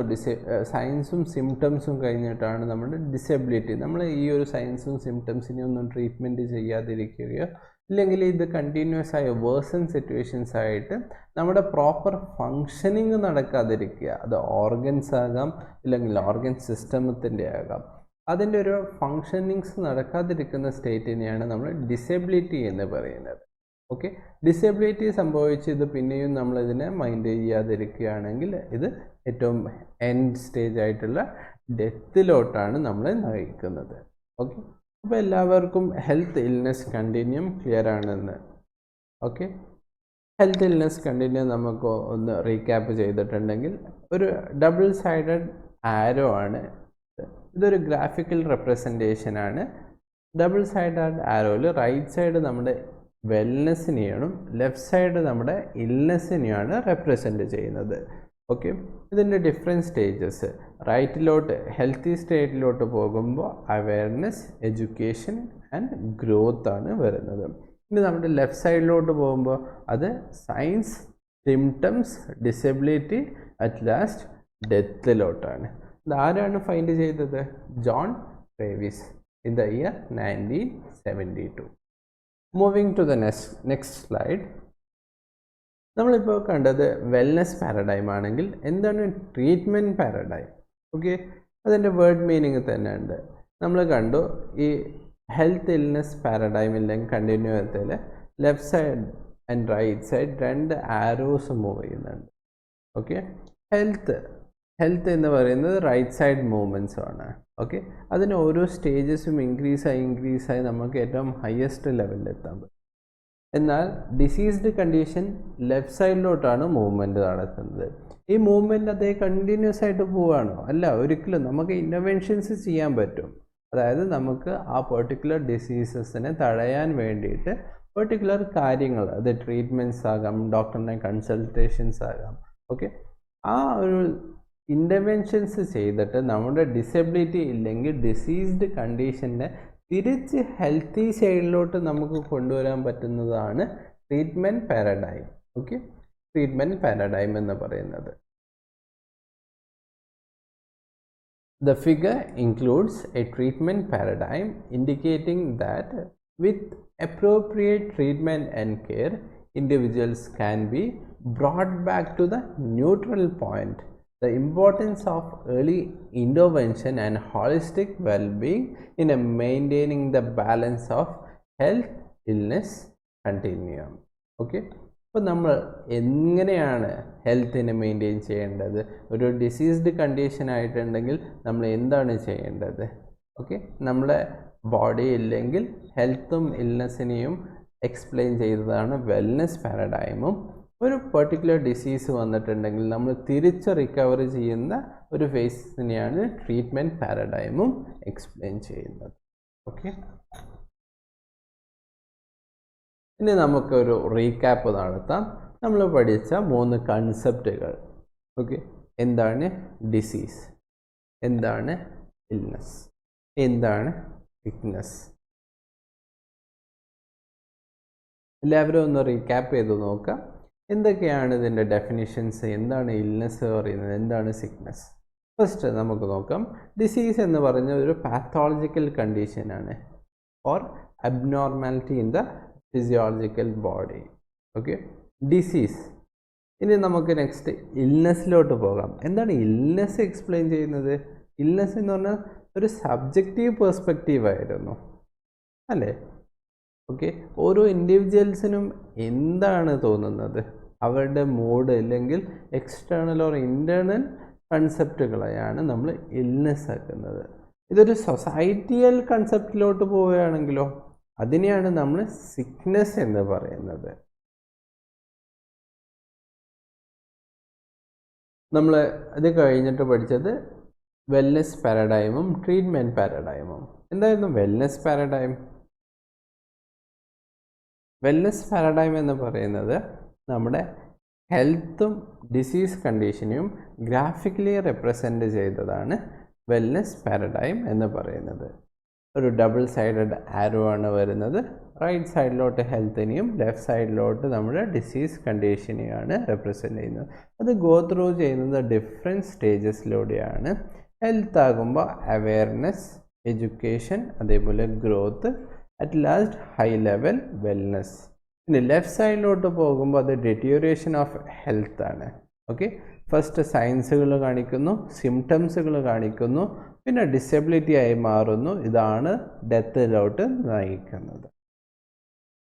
സയൻസും സിംറ്റംസും കഴിഞ്ഞിട്ടാണ് നമ്മുടെ ഡിസബിലിറ്റി. നമ്മൾ ഈ ഒരു സയൻസും സിംറ്റംസിനെയും ഒന്നും ട്രീറ്റ്മെൻറ്റ് ചെയ്യാതിരിക്കുകയോ ഇല്ലെങ്കിൽ ഇത് കണ്ടിന്യൂസ് ആയ വേഴ്സൺ സിറ്റുവേഷൻസ് ആയിട്ട് നമ്മുടെ പ്രോപ്പർ ഫങ്ഷനിങ് നടക്കാതിരിക്കുക. അത് ഓർഗൻസ് ആകാം, ഇല്ലെങ്കിൽ ഓർഗൻ സിസ്റ്റത്തിൻ്റെ ആകാം. അതിൻ്റെ ഒരു ഫങ്ഷനിങ്സ് നടക്കാതിരിക്കുന്ന സ്റ്റേറ്റിനെയാണ് നമ്മൾ ഡിസബിലിറ്റി എന്ന് പറയുന്നത്. ഓക്കെ, ഡിസബിലിറ്റി സംഭവിച്ച് ഇത് പിന്നെയും നമ്മളിതിനെ മൈൻഡ് ചെയ്യാതിരിക്കുകയാണെങ്കിൽ ഇത് ഏറ്റവും എൻഡ് സ്റ്റേജ് ആയിട്ടുള്ള ഡെത്തിലോട്ടാണ് നമ്മളെ നയിക്കുന്നത്. ഓക്കെ, അപ്പോൾ എല്ലാവർക്കും ഹെൽത്ത് ഇൽനെസ് കണ്ടിന്യൂം ക്ലിയർ ആണെന്ന്. ഓക്കെ, ഹെൽത്ത് ഇൽനെസ് കണ്ടിന്യൂം നമുക്ക് ഒന്ന് റീക്യാപ്പ് ചെയ്തിട്ടുണ്ടെങ്കിൽ ഒരു ഡബിൾ സൈഡഡ് ആരോ ആണ്. ഇതൊരു ഗ്രാഫിക്കൽ റെപ്രസെൻറ്റേഷൻ ആണ്. ഡബിൾ സൈഡഡ് ആരോയിൽ റൈറ്റ് സൈഡ് നമ്മുടെ വെൽനെസ്സിനെയാണ്, ലെഫ്റ്റ് സൈഡ് നമ്മുടെ ഇൽനെസ്സിനെയാണ് റെപ്രസെൻറ്റ് ചെയ്യുന്നത്. ഓക്കെ, ഇതിൻ്റെ ഡിഫറെൻറ്റ് സ്റ്റേജസ്. റൈറ്റിലോട്ട് ഹെൽത്തി സ്റ്റേറ്റിലോട്ട് പോകുമ്പോൾ അവെയർനെസ്, എഡ്യൂക്കേഷൻ ആൻഡ് ഗ്രോത്ത് ആണ് വരുന്നത്. ഇനി നമ്മുടെ ലെഫ്റ്റ് സൈഡിലോട്ട് പോകുമ്പോൾ അത് signs, symptoms, disability, at last ഡെത്തിലോട്ടാണ്. ഇതാരാണ് ഫൈൻഡ് ചെയ്തത്? John Travis in the year 1972. Moving to the next slide. നമ്മളിപ്പോൾ കണ്ടത് വെൽനെസ് പാരഡൈം ആണെങ്കിൽ എന്താണ് ട്രീറ്റ്മെൻറ്റ് പാരഡൈം? ഓക്കെ, അതിൻ്റെ വേർഡ് മീനിങ് തന്നെ ഉണ്ട്. നമ്മൾ കണ്ടു ഈ ഹെൽത്ത് ഇൽനെസ് പാരഡൈം ഇല്ലെങ്കിൽ കണ്ടിന്യൂത്തിൽ left side and right side 2 arrows move ചെയ്യുന്നുണ്ട്. ഓക്കെ, ഹെൽത്ത് എന്ന് പറയുന്നത് റൈറ്റ് സൈഡ് മൂവ്മെൻറ്റ്സ് ആണ്. ഓക്കെ, അതിന് ഓരോ സ്റ്റേജസും ഇൻക്രീസായി നമുക്ക് ഏറ്റവും ഹയസ്റ്റ് ലെവലിൽ എത്താൻ പറ്റും. എന്നാൽ ഡിസീസ്ഡ് കണ്ടീഷൻ ലെഫ്റ്റ് സൈഡിലോട്ടാണ് മൂവ്മെൻറ്റ് നടത്തുന്നത്. ഈ മൂവ്മെൻറ്റ് അതേ കണ്ടിന്യൂസ് ആയിട്ട് പോവുകയാണോ? അല്ല, ഒരിക്കലും നമുക്ക് ഇൻ്റർവെൻഷൻസ് ചെയ്യാൻ പറ്റും. അതായത് നമുക്ക് ആ പെർട്ടിക്കുലർ ഡിസീസസിനെ തടയാൻ വേണ്ടിയിട്ട് പെർട്ടിക്കുലർ കാര്യങ്ങൾ, അത് ട്രീറ്റ്മെൻറ്റ്സ് ആകാം, ഡോക്ടറിനെ കൺസൾട്ടേഷൻസ് ആകാം. ഓക്കെ, ആ ഒരു ഇൻ്റർവെൻഷൻസ് ചെയ്തിട്ട് നമ്മുടെ ഡിസബിലിറ്റി ഇല്ലെങ്കിൽ ഡിസീസ്ഡ് കണ്ടീഷനെ തിരിച്ച് ഹെൽത്തി സൈഡിലോട്ട് നമുക്ക് കൊണ്ടുവരാൻ പറ്റുന്നതാണ് treatment paradigm. Okay, treatment paradigm എന്ന് പറയുന്നത്. The figure includes a treatment paradigm indicating that with appropriate treatment and care, individuals can be brought back to the neutral point. The importance of early intervention and holistic well-being in maintaining the balance of health illness continuum. Okay, അപ്പോൾ നമ്മൾ എങ്ങനെയാണ് ഹെൽത്തിനെ maintain ചെയ്യേണ്ടത്? ഒരു diseased condition ആയിട്ടുണ്ടെങ്കിൽ നമ്മൾ എന്താണ് ചെയ്യേണ്ടത്? Okay, നമ്മുടെ ബോഡി ഇല്ലെങ്കിൽ ഹെൽത്തും ഇൽനെസ്സിനെയും എക്സ്പ്ലെയിൻ ചെയ്തതാണ് വെൽനെസ് പാരഡൈമും. ഒരു പെർട്ടിക്കുലർ ഡിസീസ് വന്നിട്ടുണ്ടെങ്കിൽ നമ്മൾ തിരിച്ച് റിക്കവർ ചെയ്യുന്ന ഒരു ഫേസിനെയാണ് ട്രീറ്റ്മെൻറ്റ് പാരഡൈമും എക്സ്പ്ലെയിൻ ചെയ്യുന്നത്. ഓക്കെ, ഇനി നമുക്കൊരു റീക്യാപ്പ് നടത്താം. നമ്മൾ പഠിച്ച 3 കൺസെപ്റ്റുകൾ. ഓക്കെ, എന്താണ് ഡിസീസ്, എന്താണ് ഇൽനെസ്, എന്താണ് സിക്നെസ്? എല്ലാവരും ഒന്ന് റീക്യാപ്പ് ചെയ്ത് നോക്കാം. എന്തൊക്കെയാണ് ഇതിൻ്റെ ഡെഫിനിഷൻസ്? എന്താണ് ഇൽനെസ് പറയുന്നത്, എന്താണ് സിക്നെസ്? ഫസ്റ്റ് നമുക്ക് നോക്കാം. ഡിസീസ് എന്ന് പറഞ്ഞ ഒരു പാത്തോളജിക്കൽ കണ്ടീഷനാണ് or abnormality in the physiological body. Okay, disease. ഇനി നമുക്ക് നെക്സ്റ്റ് ഇൽനെസ്സിലോട്ട് പോകാം. എന്താണ് ഇൽനെസ് എക്സ്പ്ലെയിൻ ചെയ്യുന്നത്? ഇൽനെസ് എന്ന് പറഞ്ഞാൽ ഒരു സബ്ജക്റ്റീവ് പെർസ്പെക്റ്റീവ് ആയിരുന്നു അല്ലേ? ഓക്കെ, ഓരോ ഇൻഡിവിജ്വൽസിനും എന്താണ് തോന്നുന്നത്, അവരുടെ മൂഡ് അല്ലെങ്കിൽ എക്സ്റ്റേണൽ ഓർ ഇൻറ്റേർണൽ കൺസെപ്റ്റുകളെയാണ് നമ്മൾ ഇൽനെസ് ആക്കുന്നത്. ഇതൊരു സൊസൈറ്റിയൽ കൺസെപ്റ്റിലോട്ട് പോവുകയാണെങ്കിലോ അതിനെയാണ് നമ്മൾ സിക്നെസ് എന്ന് പറയുന്നത്. നമ്മൾ അത് കഴിഞ്ഞിട്ട് പഠിച്ചത് വെൽനെസ് പാരഡൈമും ട്രീറ്റ്മെൻറ്റ് പാരഡൈമും. എന്തായിരുന്നു വെൽനെസ് പാരഡൈം? വെൽനെസ് പാരഡൈം എന്ന് പറയുന്നത് നമ്മുടെ ഹെൽത്തും ഡിസീസ് കണ്ടീഷനെയും ഗ്രാഫിക്കലി റെപ്രസെൻ്റ് ചെയ്തതാണ് വെൽനെസ് പാരഡൈം എന്ന് പറയുന്നത്. ഒരു ഡബിൾ സൈഡഡ് ആരോ ആണ് വരുന്നത്. റൈറ്റ് സൈഡിലോട്ട് ഹെൽത്തിനെയും ലെഫ്റ്റ് സൈഡിലോട്ട് നമ്മുടെ ഡിസീസ് കണ്ടീഷനെയാണ് റെപ്രസെൻ്റ് ചെയ്യുന്നത്. അത് ഗോ ത്രൂ ചെയ്യുന്നത് ഡിഫറെൻറ്റ് സ്റ്റേജസിലൂടെയാണ്. ഹെൽത്ത് ആകുമ്പോൾ അവെയർനെസ്, എഡ്യൂക്കേഷൻ, അതേപോലെ growth, at last high level wellness. ഇനി ലെഫ്റ്റ് സൈഡിലോട്ട് പോകുമ്പോൾ അത് ഡെറ്റീരിയേഷൻ ഓഫ് ഹെൽത്ത് ആണ്. ഓക്കെ, ഫസ്റ്റ് സയൻസുകൾ കാണിക്കുന്നു, സിംറ്റംസുകൾ കാണിക്കുന്നു, പിന്നെ ഡിസബിലിറ്റി ആയി മാറുന്നു. ഇതാണ് ഡെത്തിലോട്ട് നയിക്കുന്നത്.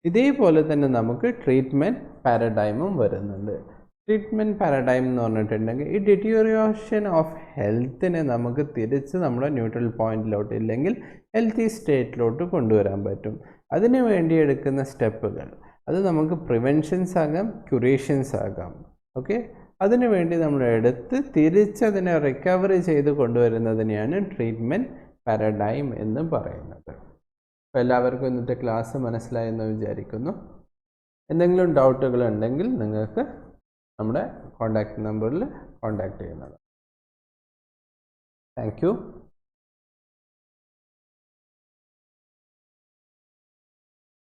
ഇതേപോലെ തന്നെ നമുക്ക് ട്രീറ്റ്മെൻറ്റ് പാരഡൈമും വരുന്നുണ്ട്. ട്രീറ്റ്മെൻറ്റ് പാരഡൈം എന്ന് പറഞ്ഞിട്ടുണ്ടെങ്കിൽ ഈ ഡെറ്റീരിയേഷൻ ഓഫ് ഹെൽത്തിനെ നമുക്ക് തിരിച്ച് നമ്മുടെ ന്യൂട്രൽ പോയിന്റിലോട്ട് ഇല്ലെങ്കിൽ ഹെൽത്തി സ്റ്റേറ്റിലോട്ട് കൊണ്ടുവരാൻ പറ്റും. അതിനു വേണ്ടി എടുക്കുന്ന സ്റ്റെപ്പുകൾ അത് നമുക്ക് പ്രിവെൻഷൻസ് ആകാം, ക്യൂറേഷൻസ് ആകാം. ഓക്കെ, അതിനു വേണ്ടി നമ്മൾ എടുത്ത് തിരിച്ചതിനെ റിക്കവറി ചെയ്ത് കൊണ്ടുവരുന്നതിനെയാണ് ട്രീറ്റ്മെൻറ്റ് പാരഡൈം എന്ന് പറയുന്നത്. അപ്പോൾ എല്ലാവർക്കും ഇന്നത്തെ ക്ലാസ് മനസ്സിലായെന്ന് വിചാരിക്കുന്നു. എന്തെങ്കിലും ഡൗട്ടുകൾ ഉണ്ടെങ്കിൽ നിങ്ങൾക്ക് നമ്മുടെ കോൺടാക്റ്റ് നമ്പറിൽ കോൺടാക്റ്റ് ചെയ്യുന്നതാണ്. Thank you.